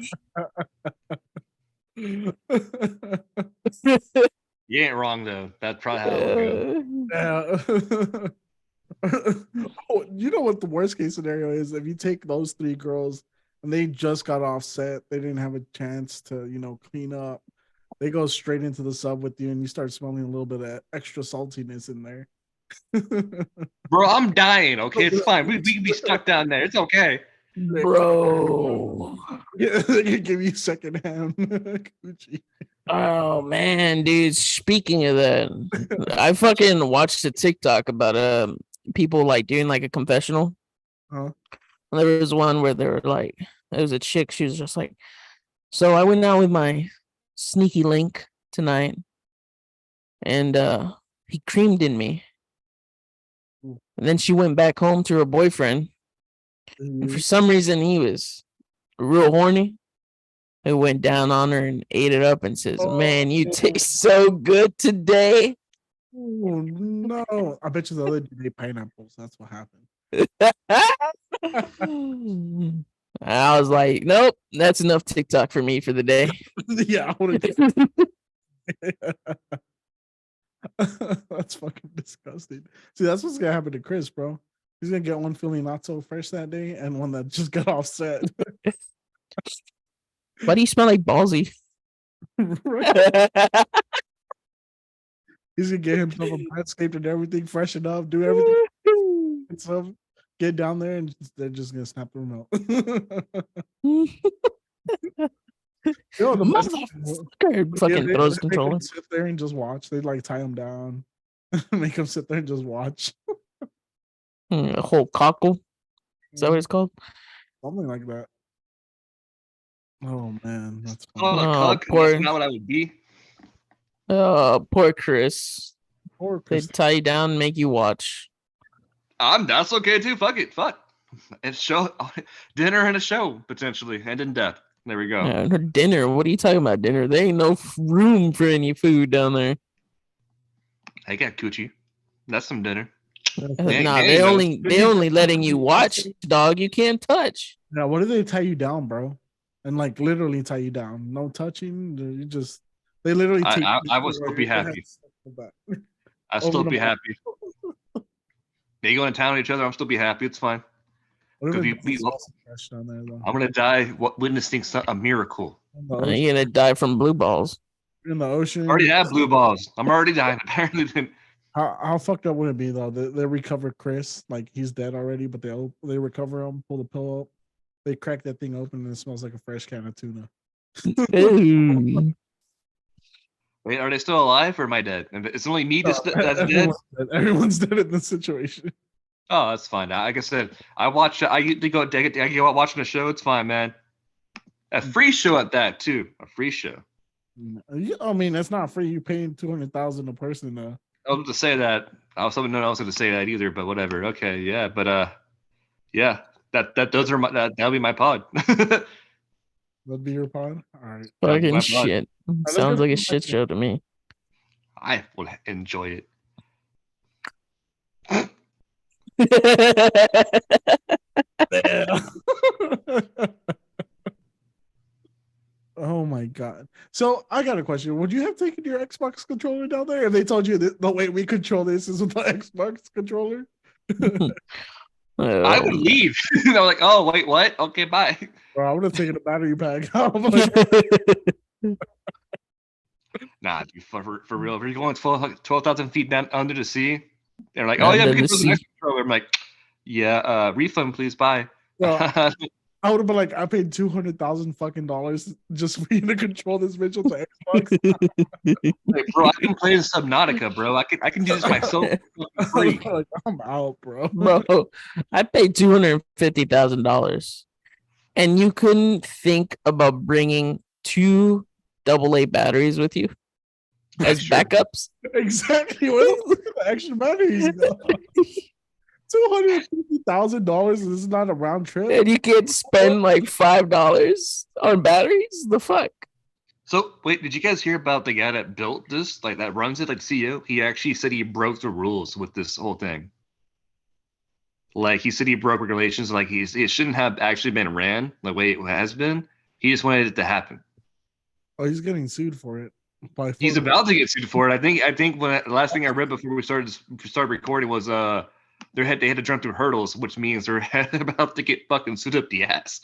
You ain't wrong though. That's probably how it would go. Yeah. You know what the worst case scenario is? If you take those three girls and they just got off set, they didn't have a chance to, clean up. They go straight into the sub with you and you start smelling a little bit of extra saltiness in there. Bro, I'm dying. Okay, it's fine. We can be stuck down there. It's okay. Bro. Yeah, they can give you secondhand coochie. Oh man, dude. Speaking of that, I fucking watched a TikTok about people like doing like a confessional. Huh? And there was one where they were like, there was a chick, she was just like, "So I went out with my sneaky link tonight and he creamed in me." And then she went back home to her boyfriend. And for some reason he was real horny. He went down on her and ate it up and says, "Man, you taste so good today." Oh no! I bet you the other day they pineapples. That's what happened. I was like, "Nope, that's enough TikTok for me for the day." Yeah, that's fucking disgusting. See, that's what's gonna happen to Chris, bro. He's gonna get one feeling not so fresh that day, and one that just got offset. Why do you smell like Ballsy? Right? He's gonna get himself a manscaped and everything, freshen up, do everything, and stuff. Get down there, and they're just gonna snap the remote. Motherfucker fucking throws controller. Sit there and just watch. They like tie him down, make him sit there and just watch. A whole cockle. Is that what it's called? Something like that. Oh man, that's Oh, funny. cuck, poor, that's not what I would be. Poor Chris. Poor They Chris. tie you down and make you watch. That's okay too. Fuck it. Fuck. And show dinner and a show potentially end in death. There we go. Yeah, dinner. What are you talking about? Dinner? There ain't no room for any food down there. I got coochie. That's some dinner. Nah, they only letting you watch, dog. You can't touch. Now, what do they tie you down, bro? And like literally tie you down. No touching. You just they literally. I would still be happy. I'd still be happy. They go in town with each other. I'm still be happy. It's fine. I'm gonna die witnessing a miracle. You're gonna die from blue balls. In the ocean. I already have blue balls. I'm already dying. Apparently. How fucked up would it be though? They recover Chris, like he's dead already, but they recover him, pull the pillow up, they crack that thing open, and it smells like a fresh can of tuna. Wait, are they still alive or am I dead? It's only me that's dead. Everyone's dead in this situation. Oh, that's fine. Like I said, I usually go out watching a show. It's fine, man. A free show at that too. A free show. I mean, that's not free. You paying $200,000 a person. I was to say that. I was something else to say that either, but whatever. Okay, yeah, but yeah. That'll be my pod. That'd be your pod. All right. Fucking shit. Sounds like a shit show to me. I will enjoy it. Oh my god. So I got a question. Would you have taken your Xbox controller down there if they told you that the way we control this is with the Xbox controller? I would leave. I was like, oh wait, what? Okay, bye. Bro, I would have taken a battery pack. I'm like, nah, dude, for real. If you're going 12,000 feet down under the sea, they're like, oh Under yeah, we the can put the sea. controller. I'm like, yeah, refund, please, bye. bro, I would have been like, I paid $200,000 fucking dollars just for you to control this bitch with the Xbox. Like, bro, I can play Subnautica, bro. I can do this myself for free. Like, I'm out, bro. Bro, I paid $250,000, and you couldn't think about bringing 2 AA batteries with you as backups. Exactly. Where the extra batteries go? $250,000 is not a round trip. And you can't spend like $5 on batteries. The fuck? So wait, did you guys hear about the guy that built this, like that runs it, like CEO? He actually said he broke the rules with this whole thing. Like he said he broke regulations, like it shouldn't have actually been ran the way it has been. He just wanted it to happen. Oh, he's getting sued for it. He's about to get sued for it. I think when the last thing I read before we started recording was they had to jump through hurdles, which means they're about to get fucking sued up the ass.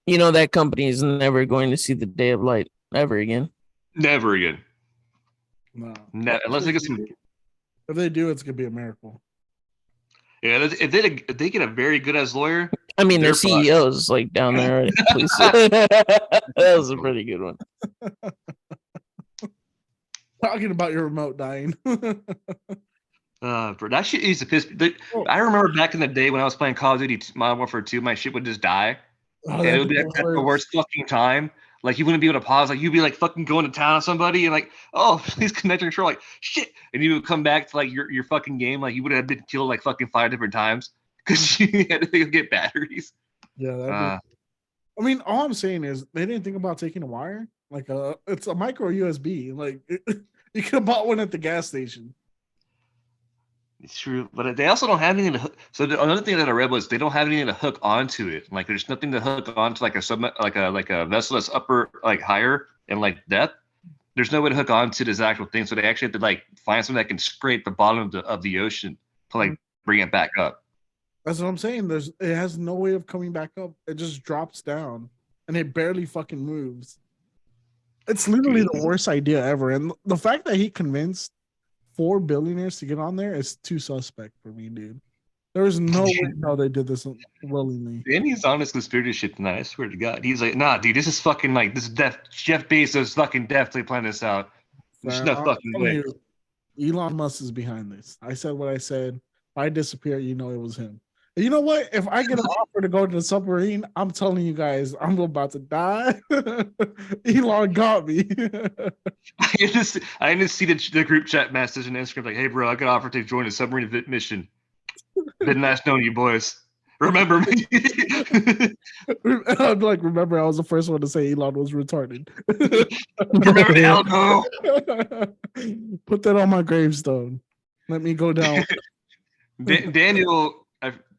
You know that company is never going to see the day of light ever again. Never again. No. Unless they get some. If they do, it's gonna be a miracle. Yeah, if they get a very good ass lawyer. I mean, their CEO's like down there already. Please. That was a pretty good one. Talking about your remote dying. Bro, that shit used to piss me. I remember back in the day when I was playing Call of Duty Modern Warfare 2, my shit would just die. And it would be like, at the worst fucking time. Like you wouldn't be able to pause. Like you'd be like fucking going to town on somebody and like, oh, please connect your control. Like shit, and you would come back to like your fucking game. Like you would have been killed like fucking 5 different times because you had to get batteries. Yeah, I mean, all I'm saying is they didn't think about taking a wire. Like it's a micro USB. Like you could have bought one at the gas station. It's true, but they also don't have anything to hook. So another thing that I read was they don't have anything to hook onto it. Like there's nothing to hook onto like a vessel that's upper like higher and like depth. There's no way to hook onto this actual thing. So they actually have to like find something that can scrape the bottom of the ocean to like bring it back up. That's what I'm saying. It has no way of coming back up. It just drops down and it barely fucking moves. It's literally the worst idea ever. And the fact that he convinced 4 billionaires to get on there is too suspect for me, dude. There is no way how they did this willingly. And he's on his conspiracy shit tonight. I swear to God. He's like, nah, dude, this is fucking like this is Jeff Bezos fucking definitely planned this out. There's no fucking way. Elon Musk is behind this. I said what I said. If I disappear, you know it was him. And you know what? If I get an offer to go to the submarine, I'm telling you guys, I'm about to die. Elon got me. I didn't see the group chat message and Instagram like, hey, bro, I got offer to join a submarine mission. Been nice knowing you, boys. Remember me. I'm like, remember, I was the first one to say Elon was retarded. Remember, hell no. Put that on my gravestone. Let me go down.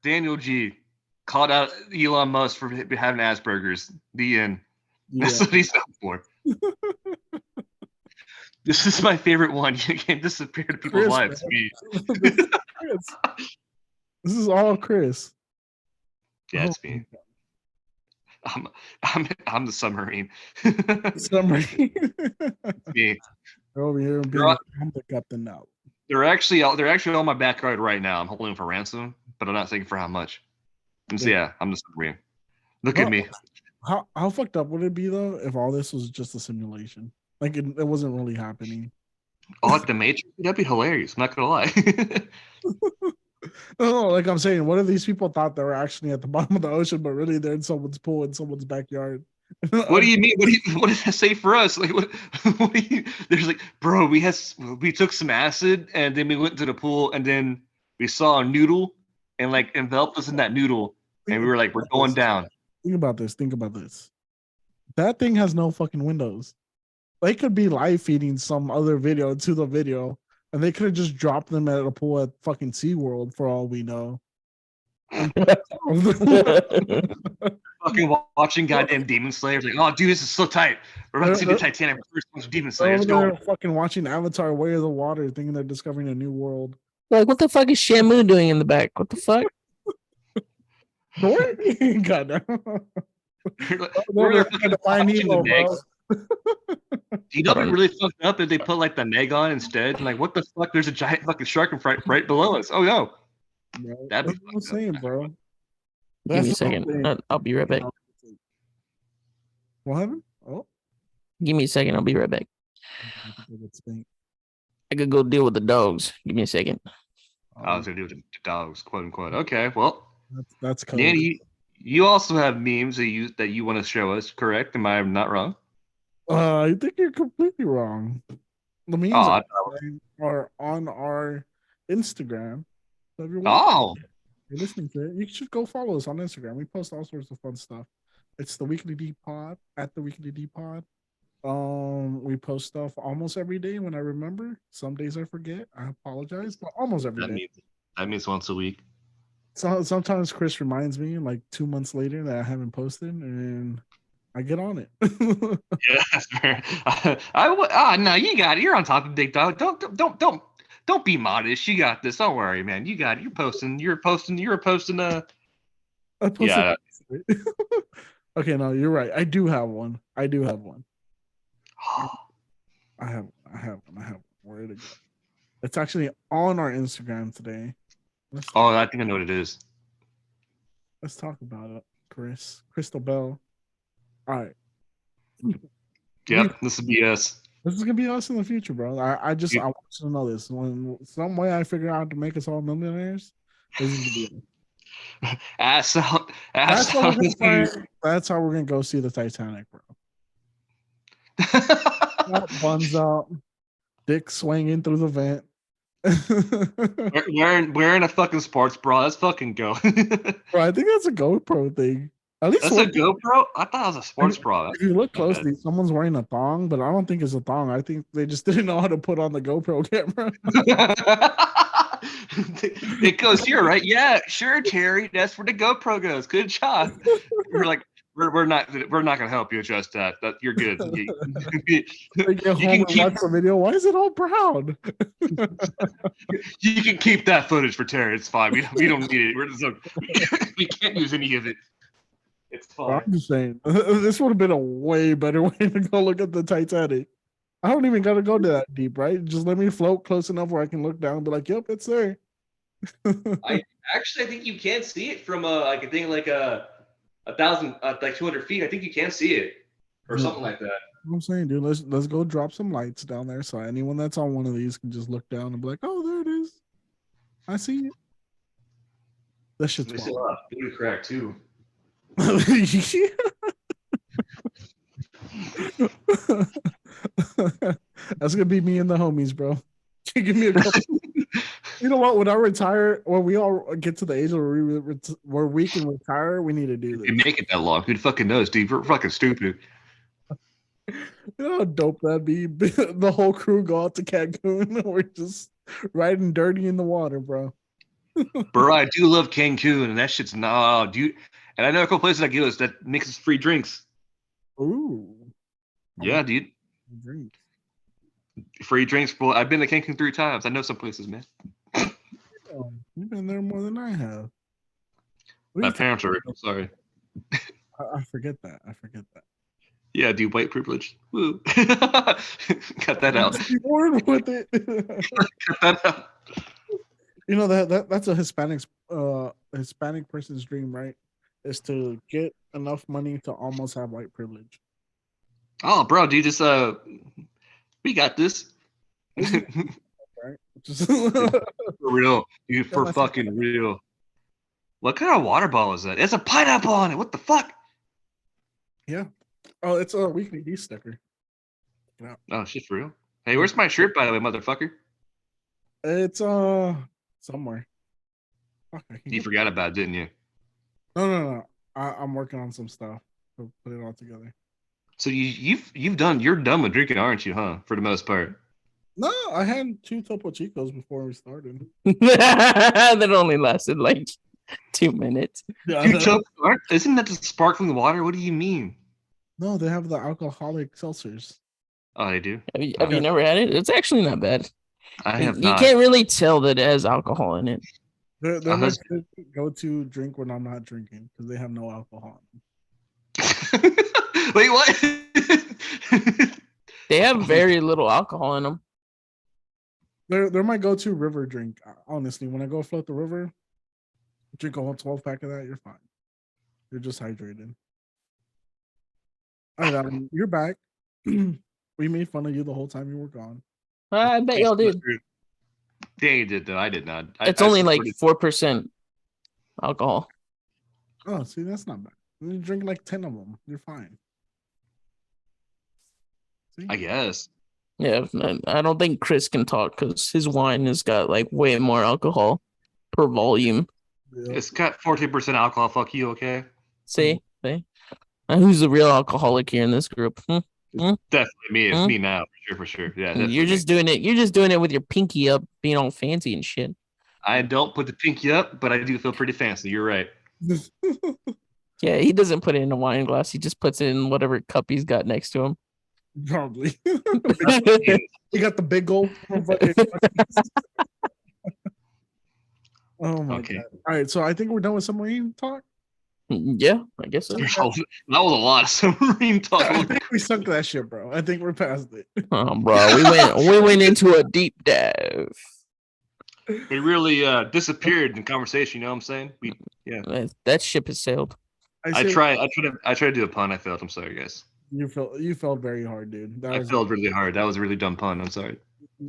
Daniel G called out Elon Musk for having Asperger's. The end. Yeah. That's what he's up for. This is my favorite one. You can't disappear to people's lives. This is all Chris. Yeah, it's me. I'm the submarine. Submarine. Me. They're over here being the captain now. They're actually on my backyard right now. I'm holding them for ransom, but I'm not thinking for how much. And so yeah, I'm the submarine. Look at me. How fucked up would it be though if all this was just a simulation? Like it wasn't really happening. Oh, like the Matrix? That'd be hilarious. I'm not gonna lie. No, like I'm saying, what if these people thought they were actually at the bottom of the ocean, but really they're in someone's pool in someone's backyard? What do you mean? What does that say for us? Like, what do you? There's like, bro, we took some acid and then we went to the pool and then we saw a noodle and like enveloped us in that noodle and we were like, we're going down. Think about this. That thing has no fucking windows. They could be live feeding some other video to the video, and they could have just dropped them at a pool at fucking SeaWorld for all we know. Fucking watching goddamn Demon Slayer. Like, oh, dude, this is so tight. We're about to see the Titanic first one of Demon Slayer. Let's go. They're fucking watching Avatar: Way of the Water, thinking they're discovering a new world. Like, what the fuck is Shamu doing in the back? What the fuck? What? Goddamn. We're fucking watching the negs. You know what really fucked up is they put like the neg on instead. Like, what the fuck? There's a giant fucking shark right below us. Oh no. Bro, That'd be that's what I'm saying, bro. Give me a second. I'll be right back. What happened? Oh. Give me a second. I'll be right back. I could go deal with the dogs. Give me a second. I was gonna do with the dogs, quote unquote. Okay, well, that's cool. Danny, you also have memes that you want to show us, correct? Am I not wrong? I think you're completely wrong. The memes are on our Instagram. So if you're listening to it, you should go follow us on Instagram. We post all sorts of fun stuff. It's the Weekly D Pod at the Weekly D Pod. We post stuff almost every day when I remember. Some days I forget. I apologize, but almost every day. That means once a week. So sometimes Chris reminds me like 2 months later that I haven't posted, and I get on it. Yeah, that's fair. No, you got it. You're on top of Big Dog. Don't be modest. You got this. Don't worry, man. You got it. You're posting. Yeah. Okay, no, you're right. I do have one. I have one. Where to go? It's actually on our Instagram today. I think I know what it is. Let's talk about it, Chris. Crystal Bell. All right. Yep, this will be us. This is gonna be us in the future, bro. I want you to know this. When some way I figure out to make us all millionaires, this is gonna be it. That's how we're gonna go see the Titanic, bro. Buns out, dick swinging through the vent. wearing a fucking sports bra. Let's fucking go. Bro, I think that's a GoPro thing. At least that's a GoPro. I thought it was a sports bra. If you look closely, someone's wearing a thong, but I don't think it's a thong. I think they just didn't know how to put on the GoPro camera. It goes here, right? Yeah, sure, Terry. That's where the GoPro goes. Good job. We're like, we're not gonna help you adjust that. That you're good. You can watch the video. Why is it all brown? You can keep that footage for Terry. It's fine. We don't need it. We can't use any of it. It's fine. I'm just saying, this would have been a way better way to go look at the Titanic. I don't even gotta go to that deep, right? Just let me float close enough where I can look down and be like, "Yep, it's there." I think you can see it from like a thing like 1,000, like 200 feet. I think you can see it, or something like that. I'm saying, dude, let's go drop some lights down there so anyone that's on one of these can just look down and be like, "Oh, there it is. I see it." That shit's blue crack too. That's gonna be me and the homies, bro. Give me a couple. You know what? When I retire, when we all get to the age where we can retire, we need to do this. You make it that long. Who fucking knows, dude? We're fucking stupid. You know how dope that'd be? The whole crew go out to Cancun. We're just riding dirty in the water, bro. Bro, I do love Cancun, and that shit's dude. And I know a couple places that give us that makes us free drinks. Ooh. Yeah, dude. Drink. Free drinks. Well, I've been to Cancun 3 times. I know some places, man. You've been there more than I have. My parents are. I'm sorry. I forget that. Yeah, dude, white privilege. Woo. Cut that out. Word with it. Cut that out. You know that's a Hispanic person's dream, right? Is to get enough money to almost have white privilege. Oh, bro, dude, just we got this. Right? For real, dude, for fucking real. What kind of water bottle is that? It's a pineapple on it. What the fuck? Yeah. Oh, it's a Weekly D sticker. Yeah. Oh, shit, for real. Hey, where's my shirt, by the way, motherfucker? It's somewhere. Fuck, you forgot about it, didn't you? No. I'm working on some stuff to put it all together. So you're done with drinking, aren't you? Huh? For the most part. No, I had 2 Topo Chicos before we started. That only lasted like 2 minutes. Yeah, Isn't that just sparkling water? What do you mean? no, they have the alcoholic seltzers. Oh, they do. Have you never had it? It's actually not bad. I have You not. can't really tell that it has alcohol in it. They're my go-to drink when I'm not drinking because they have no alcohol. Wait, what? They have very little alcohol in them. They're my go-to river drink. Honestly, when I go float the river, drink a whole 12-pack of that, you're fine. You're just hydrated. All right, you're back. We made fun of you the whole time you were gone. I bet y'all did. They did though. I did not. It's only like 4% alcohol. Oh, see, that's not bad. You drink like 10 of them. You're fine. See? I guess. Yeah, I don't think Chris can talk because his wine has got like way more alcohol per volume. Yeah. It's got 14% alcohol. Fuck you, okay? See? Who's the real alcoholic here in this group? Definitely me. It's me now, for sure. Yeah, definitely. You're just doing it. You're just doing it with your pinky up, being all fancy and shit. I don't put the pinky up, but I do feel pretty fancy. You're right. Yeah, he doesn't put it in a wine glass. He just puts it in whatever cup he's got next to him. Probably. You got the big old. Oh my god! All right, so I think we're done with submarine talk. Yeah, I guess so. That was a lot of submarine talk. I think we sunk that shit, bro. I think we're past it. Oh, bro, we went into a deep dive. We really disappeared in conversation. You know what I'm saying? That ship has sailed. I tried to do a pun. I failed. I'm sorry, guys. You felt very hard, dude. I failed really hard. That was a really dumb pun. I'm sorry.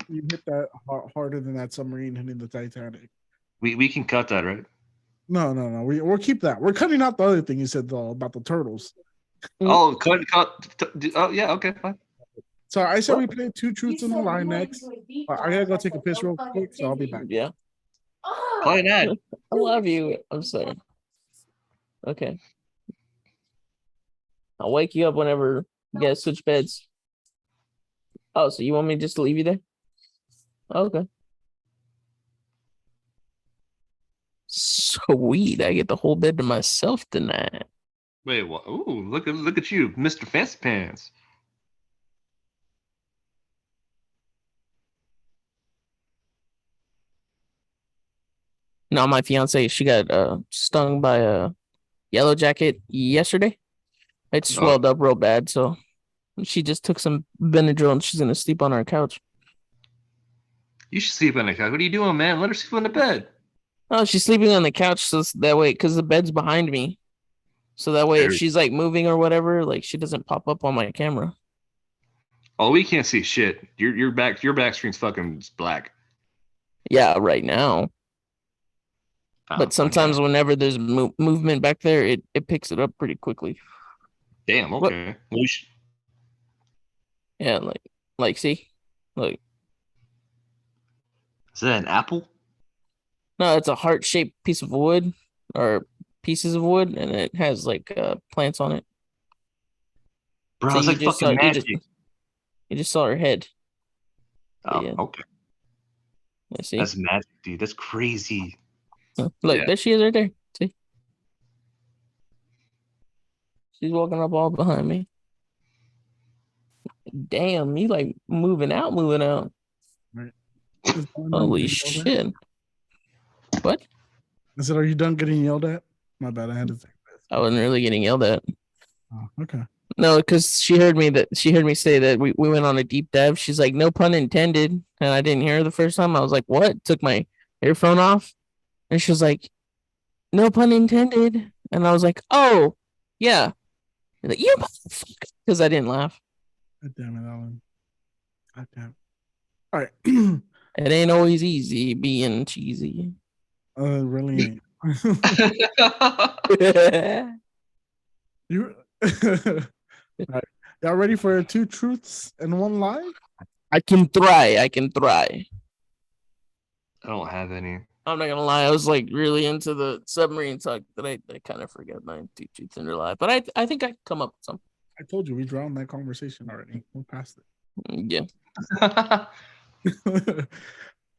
You hit that harder than that submarine hitting the Titanic. We can cut that, right? No. We'll keep that. We're cutting out the other thing you said though about the turtles. Oh, cut. Oh, yeah. Okay, fine. So I said we play two truths in the line next. I gotta go take a piss real quick, so I'll be back. Yeah. Play that. I love you. I'm sorry. Okay. I'll wake you up whenever you guys switch beds. Oh, so you want me just to leave you there? Okay. Sweet. I get the whole bed to myself tonight. Wait, what? Ooh, look at you, Mr. Fancy Pants. No, my fiance, she got stung by a yellow jacket yesterday. It swelled up real bad, so she just took some Benadryl and she's gonna sleep on our couch. You should sleep on the couch. What are you doing, man? Let her sleep on the bed. Oh, she's sleeping on the couch, so that way, because the bed's behind me. So that way, if she's like moving or whatever, like she doesn't pop up on my camera. Oh, we can't see shit. Your back screen's fucking black. Yeah, right now. But sometimes whenever there's movement back there, it picks it up pretty quickly. Damn. Okay. Yeah, like see, look. Is that an apple? No, it's a heart-shaped piece of wood or pieces of wood, and it has like plants on it. Bro, so it's like fucking magic. You just saw her head. Oh, yeah. Okay. Let's see. That's magic, dude. That's crazy. Look, there she is right there. See? She's walking up all behind me. Damn, you like moving out. Right. Holy shit. What? I said, are you done getting yelled at? My bad, I had to think this. I wasn't really getting yelled at. Oh, okay. No, because she heard me say that we went on a deep dive. She's like, no pun intended. And I didn't hear her the first time. I was like, what? Took my earphone off. And she was like, no pun intended. And I was like, oh, yeah. Like, you motherfucker. Because I didn't laugh. God damn it, Alan. God damn. All right. It ain't always easy being cheesy. Really ain't. You right. Y'all ready for 2 truths and 1 lie? I can try. I don't have any. I'm not gonna lie. I was like really into the submarine talk that I kind of forgot my 2 truths and a lie. But I think I can come up with some. I told you we drowned that conversation already. We're past it. Yeah.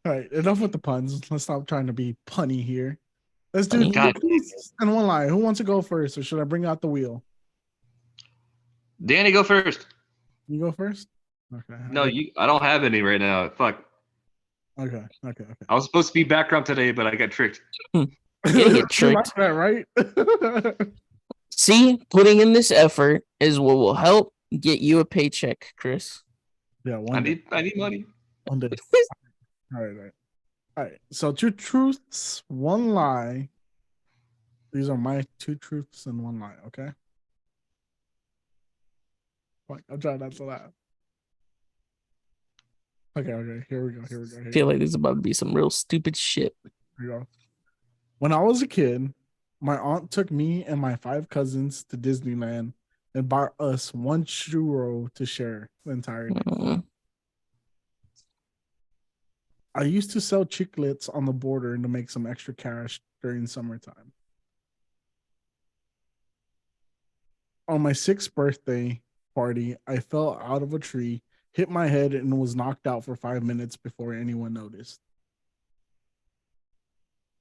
All right, enough with the puns. Let's stop trying to be punny here. Let's do Funny. two truths and one lie. Who wants to go first, or should I bring out the wheel? Danny, go first. You go first. Okay. No, I don't have any right now. Fuck. Okay. I was supposed to be background today, but I got tricked. You get You tricked. like that, right? See, putting in this effort is what will help get you a paycheck, Chris. Yeah, I need money. One day. All right. So 2 truths, 1 lie. These are my 2 truths and 1 lie. Okay. I'm trying not to laugh. Okay. Here we go. Feel like this is about to be some real stupid shit. Here we go. When I was a kid, my aunt took me and my 5 cousins to Disneyland and bought us 1 churro to share the entire day. I used to sell chiclets on the border to make some extra cash during summertime. On my 6th birthday party, I fell out of a tree, hit my head, and was knocked out for 5 minutes before anyone noticed.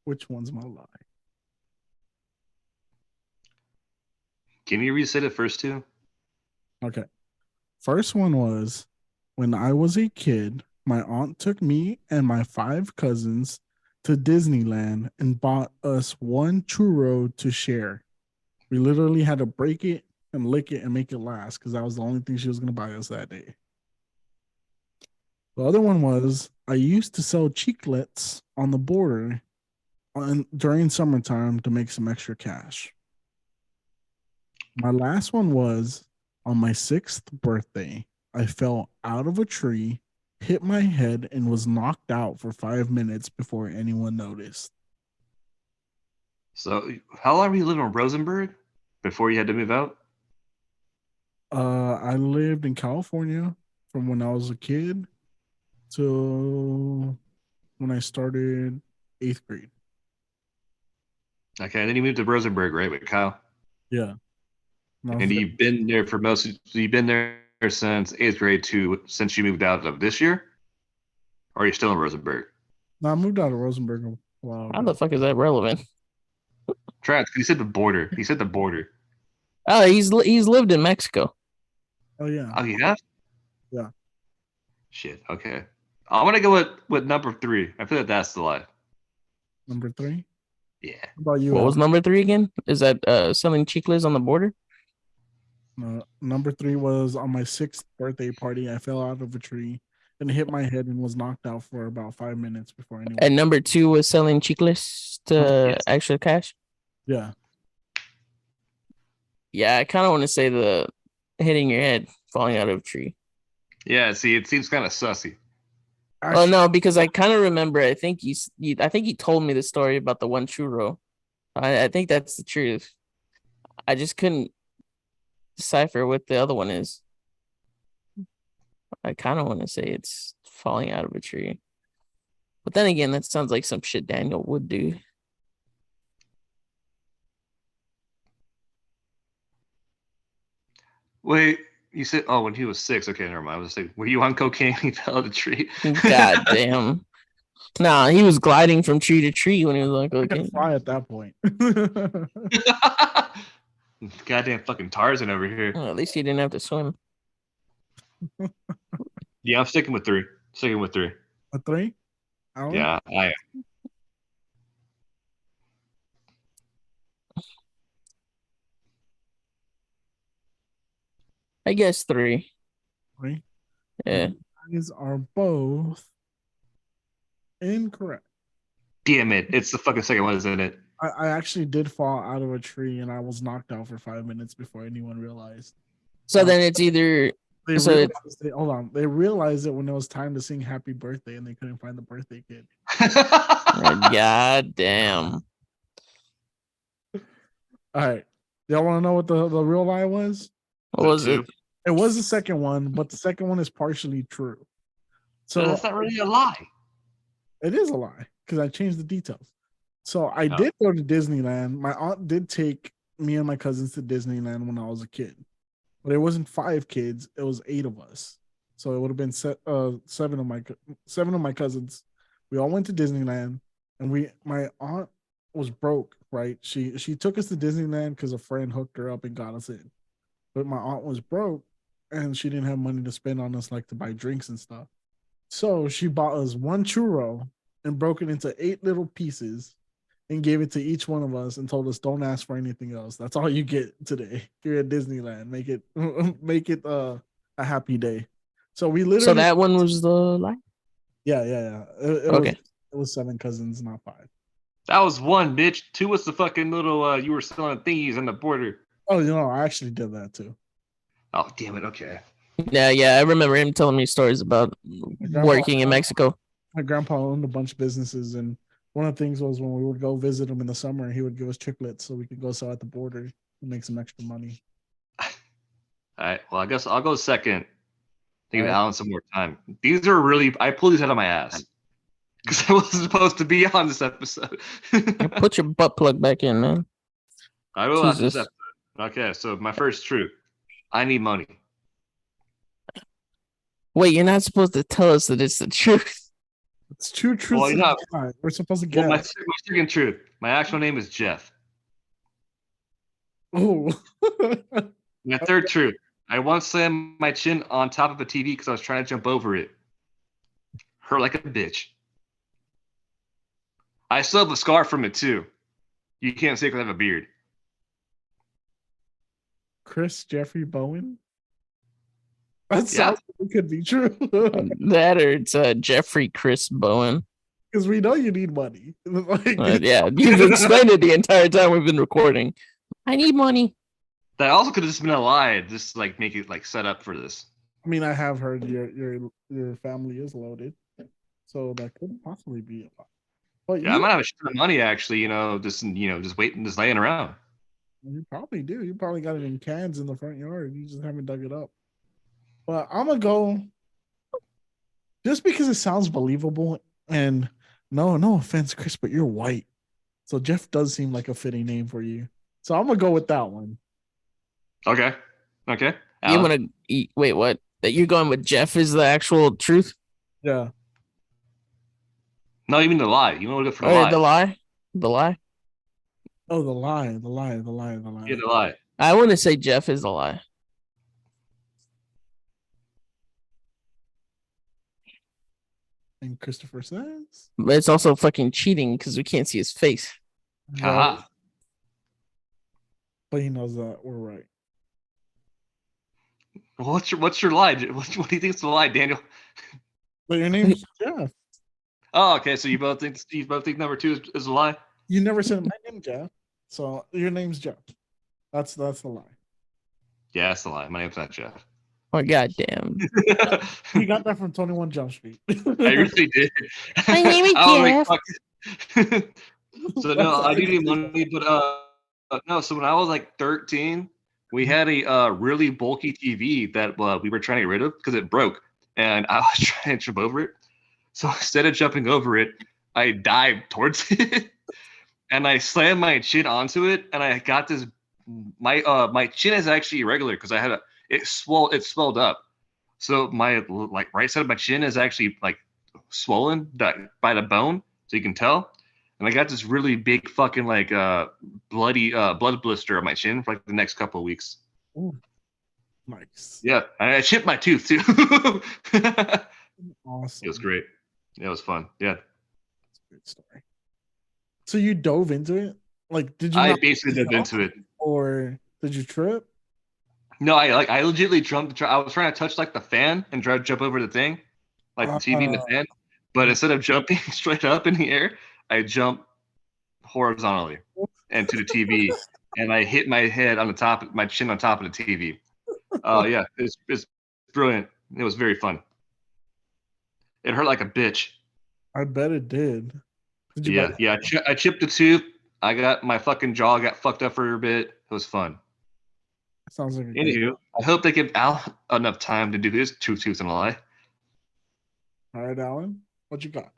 Which one's my lie? Can you reset it first two? Okay. First one was, when I was a kid, my aunt took me and my 5 cousins to Disneyland and bought us 1 churro to share. We literally had to break it and lick it and make it last because that was the only thing she was going to buy us that day. The other one was, I used to sell chiclets on the border during summertime to make some extra cash. My last one was, on my 6th birthday, I fell out of a tree, hit my head, and was knocked out for 5 minutes before anyone noticed. So, how long were you living in Rosenberg before you had to move out? I lived in California from when I was a kid to when I started 8th grade. Okay, and then you moved to Rosenberg, right, with Kyle? Yeah. And you've been there you've been there since 8th grade since you moved out of this year? Or are you still in Rosenberg? No, I moved out of Rosenberg a while ago. How the fuck is that relevant? Travis, he said the border. He said the border. Oh, he's lived in Mexico. Oh, yeah. Oh, you have? Yeah. Shit, okay. I'm going to go with number 3. I feel like that's the lie. Number 3? Yeah. How about you? What was number 3 again? Is that selling chicles on the border? Number 3 was, on my 6th birthday party, I fell out of a tree and hit my head and was knocked out for about 5 minutes before anyone. And number 2 was selling chicles to extra cash? Yeah. Yeah, I kind of want to say the hitting your head, falling out of a tree. Yeah, see, it seems kind of sussy. Oh no, because I kind of remember. I think he told me the story about the 1 churro. I think that's the truth. I just couldn't decipher what the other one is. I kind of want to say it's falling out of a tree, but then again, that sounds like some shit Daniel would do. Wait, you said, when he was 6. Okay, never mind. I was like, were you on cocaine? He fell out of the tree. God damn. Nah, he was gliding from tree to tree when he was like, I okay. could fly at that point. Goddamn fucking Tarzan over here. Well, at least he didn't have to swim. Yeah, I'm sticking with 3. A 3? Yeah, I am. I guess 3. 3? Yeah. These are both incorrect. Damn it. It's the fucking second one, isn't it? I actually did fall out of a tree and I was knocked out for 5 minutes before anyone realized. So then it's either hold on. They realized it when it was time to sing happy birthday and they couldn't find the birthday kid. God damn. All right. Y'all want to know what the real lie was? What was it? It was the second one, but the second one is partially true. So that's not really a lie. It is a lie because I changed the details. So I did go to Disneyland. My aunt did take me and my cousins to Disneyland when I was a kid, but it wasn't 5 kids; it was 8 of us. So it would have been 7 of my cousins. We all went to Disneyland, and my aunt was broke, right? She took us to Disneyland because a friend hooked her up and got us in. But my aunt was broke and she didn't have money to spend on us, like to buy drinks and stuff. So she bought us one churro and broke it into 8 little pieces and gave it to each one of us and told us, don't ask for anything else. That's all you get today. You're at Disneyland. Make it make it a happy day. So we literally. So that one was the lie? Yeah. It Okay. was 7 cousins, not 5. That was 1, bitch. 2 was the fucking little you were selling thingies on the border. Oh, I actually did that too. Oh, damn it. Okay. Yeah. I remember him telling me stories about working in Mexico. My grandpa owned a bunch of businesses, and one of the things was when we would go visit him in the summer, he would give us chiclets so we could go sell at the border and make some extra money. All right. Well, I guess I'll go second. Give Alan some more time. These are really. I pulled these out of my ass because I wasn't supposed to be on this episode. Put your butt plug back in, man. I will after this episode. Okay, so my first truth. I need money. Wait, you're not supposed to tell us that it's the truth. It's true truth. Well, we're supposed to get. Well, my second truth. My actual name is Jeff. Oh. My third truth. I once slammed my chin on top of a TV because I was trying to jump over it. Hurt like a bitch. I still have a scar from it too. You can't say because I have a beard. Chris Jeffrey Bowen? That sounds like it could be true. That or it's Jeffrey Chris Bowen. Because we know you need money. Yeah, you've explained it the entire time we've been recording. I need money. That also could have just been a lie, just like make it like set up for this. I mean, I have heard your family is loaded, so that could possibly be a lie. But yeah, I might have a shit of money actually. Just waiting, just laying around. You probably do. You probably got it in cans in the front yard. You just haven't dug it up. But I'm gonna go just because it sounds believable. And no offense, Chris, but you're white, so Jeff does seem like a fitting name for you. So I'm gonna go with that one. Okay. You want to wait? What? That you're going with Jeff is the actual truth? Yeah. No, you mean the lie. You want to go for the lie? The lie. The lie. Oh, the lie. Yeah, the lie. I want to say Jeff is the lie. And Christopher says, but it's also fucking cheating because we can't see his face. Haha. But he knows that we're right. Well, what's your lie? What do you think is the lie, Daniel? But your name is Jeff. Oh, okay. So you both think number 2 is a lie? You never said my name, Jeff. So your name's Jeff. That's the lie. Yeah, that's the lie. My name's not Jeff. Oh, goddamn. You got that from 21 Jump Street. I really did. My name is Jeff. So no, I do need money, but no. So when I was like 13, we had a really bulky TV that we were trying to get rid of because it broke, and I was trying to jump over it. So instead of jumping over it, I dived towards it, and I slammed my chin onto it, and I got this. My chin is actually irregular because I had it swelled up. So my right side of my chin is actually like swollen by the bone, so you can tell. And I got this really big fucking like bloody blood blister on my chin for like the next couple of weeks. Ooh, nice. Yeah, I chipped my tooth too. Awesome. It was great. Yeah, it was fun. Yeah. That's a great story. So you dove into it? Like, did you? I basically dove into it. Or did you trip? No, I legitimately jumped. I was trying to touch like the fan and try to jump over the thing, like the TV and the fan. But instead of jumping straight up in the air, I jumped horizontally and to the TV, and I hit my head on the top, my chin on top of the TV. Yeah, it's brilliant. It was very fun. It hurt like a bitch. I bet it did. Yeah. I chipped a tooth. I got my fucking jaw got fucked up for a bit. It was fun. Sounds like. Anywho, I hope they give Al enough time to do his truth and a lie. All right, Alan, what you got?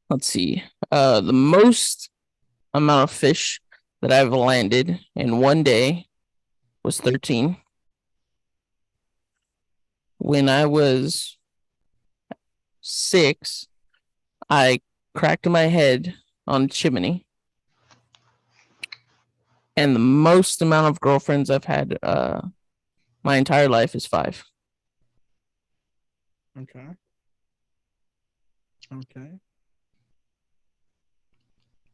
Let's see. The most amount of fish that I've landed in one day was 13. When I was 6, I cracked my head on a chimney. And the most amount of girlfriends I've had my entire life is 5. Okay. Okay.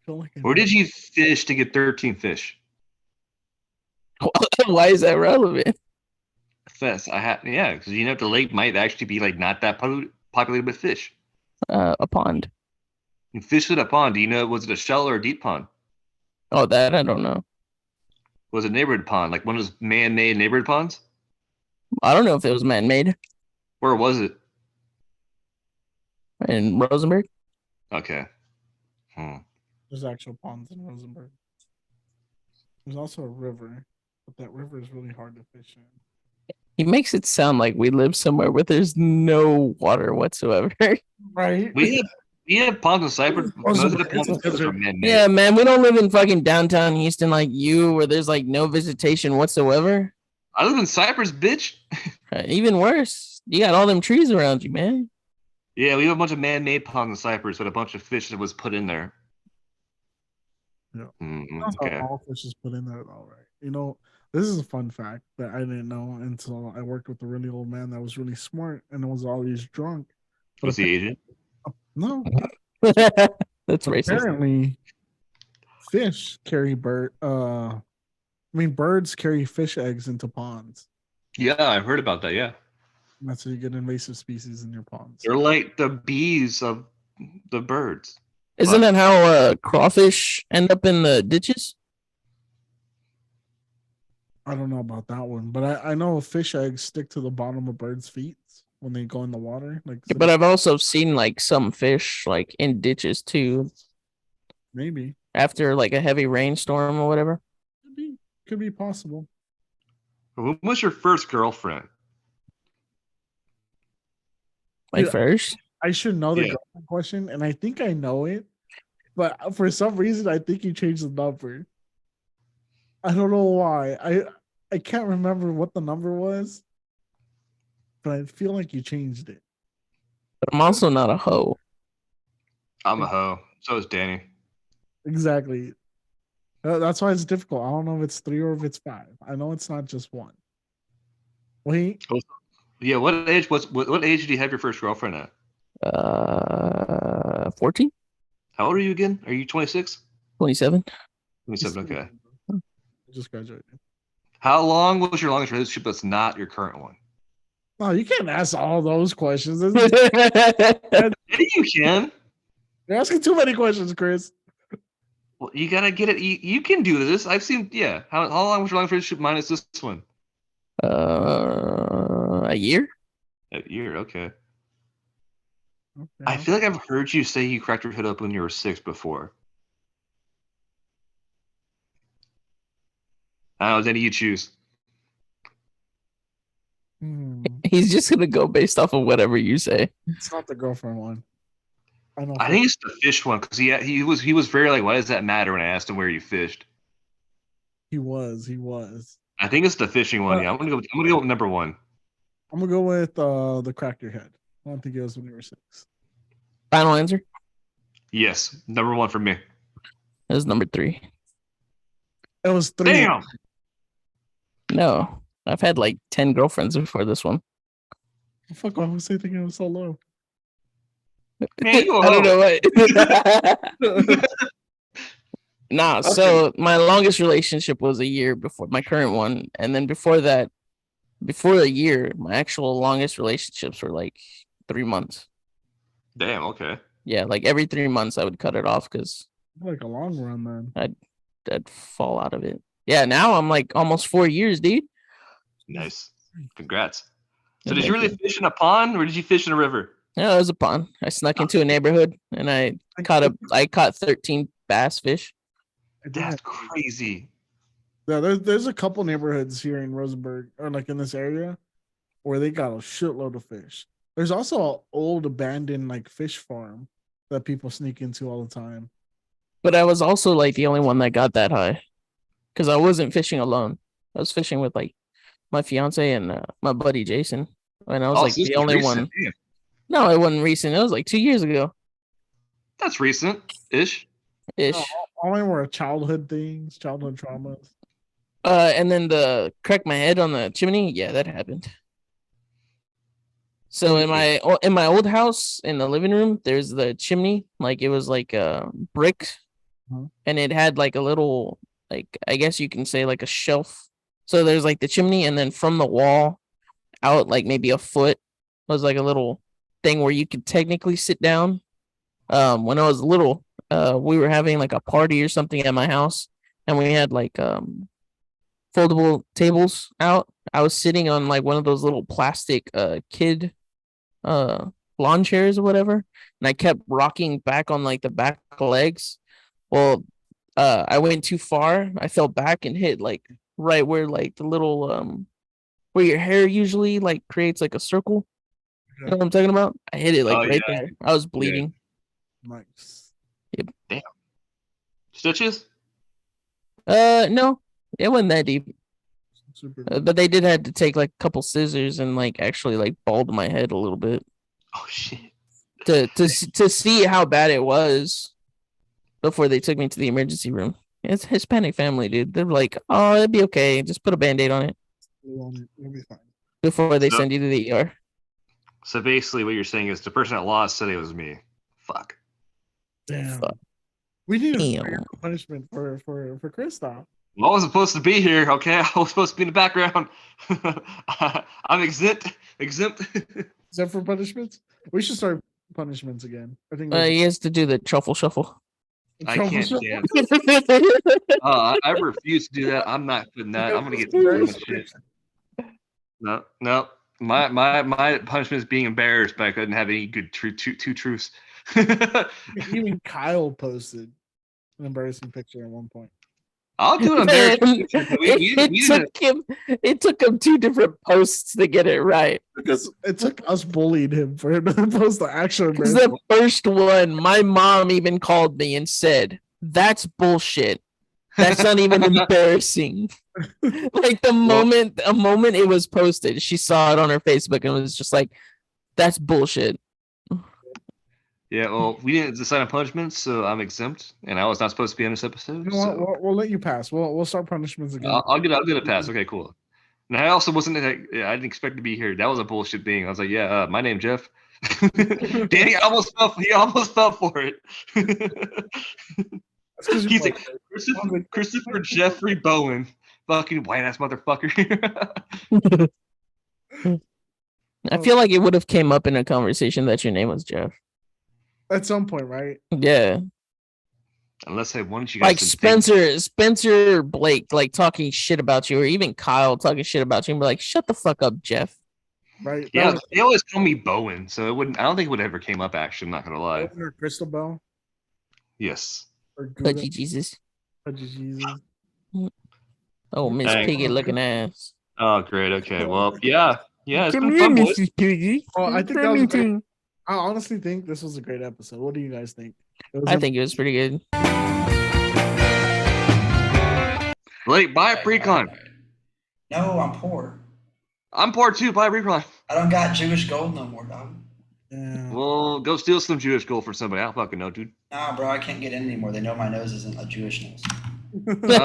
Feel like Where did you fish to get 13 fish? Why is that relevant? Fess, because the lake might actually be like not that populated with fish. A pond. You fish in a pond. Do you know, was it a shallow or a deep pond? Oh, that I don't know. Was it a neighborhood pond, like one of those man-made neighborhood ponds? I don't know if it was man-made. Where was it? In Rosenberg. Okay. There's actual ponds in Rosenberg. There's also a river, but that river is really hard to fish in. He makes it sound like we live somewhere where there's no water whatsoever. Right? We have ponds in Cyprus. Most of the ponds in Cyprus are man-made. Yeah, man, we don't live in fucking downtown Houston like you, where there's like no vegetation whatsoever. I live in Cyprus, bitch. Even worse, you got all them trees around you, man. Yeah, we have a bunch of man-made ponds in Cyprus with a bunch of fish that was put in there. Yeah. Okay. All fish is put in there. All right. You know, this is a fun fact that I didn't know until I worked with a really old man that was really smart and was always drunk. Was he Asian? No. That's racist. Apparently, fish carry birds carry fish eggs into ponds. Yeah, I've heard about that. Yeah. And that's how you get invasive species in your ponds. They're like the bees of the birds. Isn't that how crawfish end up in the ditches? I don't know about that one, but I know fish eggs stick to the bottom of birds' feet when they go in the water. But I've also seen like some fish like in ditches too. Maybe after like a heavy rainstorm or whatever. Could be possible. Who was your first girlfriend? First? I should know the girlfriend question, and I think I know it, but for some reason I think you changed the number. I don't know why. I can't remember what the number was, but I feel like you changed it. But I'm also not a hoe. I'm a hoe. So is Danny. Exactly. That's why it's difficult. I don't know if it's 3 or if it's 5. I know it's not just 1. Wait. Yeah. What age did you have your first girlfriend at? 14. How old are you again? Are you 26? 27. 27. Okay. I just graduated. How long was your longest relationship that's not your current one? Oh, you can't ask all those questions. Yeah, you can. You're asking too many questions, Chris. Well, you gotta get it. You can do this. I've seen. Yeah. How long was your longest relationship minus this one? A year. A year. Okay. I feel like I've heard you say you cracked your head up when you were 6 before. I don't know. Then you choose. He's just gonna go based off of whatever you say. It's not the girlfriend one. I think it's the fish one because he was very like, why does that matter? When I asked him where you fished, he was. I think it's the fishing one. Yeah, I'm gonna go with number 1. I'm gonna go with the crack your head. I don't think it was when you were 6. Final answer. Yes, number 1 for me. It was number 3. It was 3. Damn. No, I've had like 10 girlfriends before this one. Fuck, why was I thinking it was so low? Man, I don't know why. Nah, okay. So my longest relationship was a year before my current one, and then before that, before a year, my actual longest relationships were like 3 months. Damn. Okay. Yeah, like every 3 months I would cut it off because like a long run, man. I'd fall out of it. Yeah, now I'm like almost 4 years, dude. Nice. Congrats. So did you really fish in a pond or did you fish in a river? No, it was a pond. I snuck into a neighborhood and I caught 13 bass fish. That's crazy. Yeah, there's a couple neighborhoods here in Rosenberg or like in this area where they got a shitload of fish. There's also an old abandoned like fish farm that people sneak into all the time. But I was also like the only one that got that high because I wasn't fishing alone. I was fishing with like my fiance and my buddy Jason, and I was like the only one. No, it wasn't recent. It was like 2 years ago. That's recent-ish. No, only were childhood things, childhood traumas. And then the crack my head on the chimney. Yeah, that happened. So in my old house in the living room, there's the chimney. Like it was like a brick, and it had like a little, like I guess you can say like a shelf. So there's like the chimney, and then from the wall out like maybe a foot was like a little thing where you could technically sit down. When I was little, we were having like a party or something at my house, and we had like foldable tables out. I was sitting on like one of those little plastic kid lawn chairs or whatever, and I kept rocking back on like the back legs. Well, I went too far. I fell back and hit like right where like the little where your hair usually like creates like a circle. You know what I'm talking about? I hit it like right there. I was bleeding. Nice. Yep. Damn. Stitches? No, it wasn't that deep. Super. But they did have to take like a couple scissors and like actually like bald my head a little bit Oh shit. to see how bad it was before they took me to the emergency room. It's Hispanic family, dude. They're like, oh, it'd be okay. Just put a band-aid on it It'll be fine. before they send you to the ER. So basically, what you're saying is the person that lost said it was me. Fuck. Damn. Fuck. We need a Damn. punishment for Kristoff. Well, I wasn't supposed to be here, okay? I was supposed to be in the background. I'm exempt. Except for punishments, we should start punishments again. I think He has to do the truffle shuffle. I can't dance. I refuse to do that. I'm not putting that. I'm gonna get so much shit. No. My punishment is being embarrassed, but I couldn't have any good two truths. Even Kyle posted an embarrassing picture at one point. I'll do an embarrassing picture. It took him 2 different posts to get it right. Because it took us bullying him for him to post the actual Because the first one, my mom even called me and said, "That's bullshit. That's not even embarrassing." Like a moment it was posted, she saw it on her Facebook and was just like, "That's bullshit." Yeah, well, we didn't decide on punishments, so I'm exempt, and I was not supposed to be on this episode. You know what? We'll let you pass. We'll start punishments again. I'll get a pass. Okay, cool. And I also wasn't. I didn't expect to be here. That was a bullshit thing. I was like, yeah, my name's Jeff. Danny almost fell. He almost fell for it. He's like Christopher Jeffrey Bowen, fucking white ass motherfucker. I feel like it would have came up in a conversation that your name was Jeff. At some point, right? Yeah. Unless I wanted you guys like Spencer Blake like talking shit about you, or even Kyle talking shit about you, and be like, "Shut the fuck up, Jeff." Right? Yeah, they always call me Bowen, so it wouldn't. I don't think it would ever came up. Actually, I'm not gonna lie. Crystal Bell. Yes. Pudgy Jesus. Pudgy Jesus. Oh, Miss Piggy looking ass. Oh, great. Okay. Well, yeah. It's been fun, boys. Mrs. Piggy. Well, I think that was great. I honestly think this was a great episode. What do you guys think? I think it was pretty good. Blake, buy a pre-con. No, I'm poor. I'm poor too. Buy a pre-con. I don't got Jewish gold no more, dog. Yeah. Well, go steal some Jewish gold from somebody. I don't fucking know, dude. Nah, bro, I can't get in anymore. They know my nose isn't a Jewish nose. They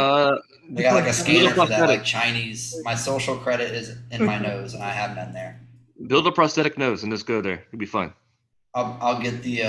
got like a scanner for that, like Chinese. My social credit is in my nose, and I have none there. Build a prosthetic nose and just go there. It'll be fine. I'll get the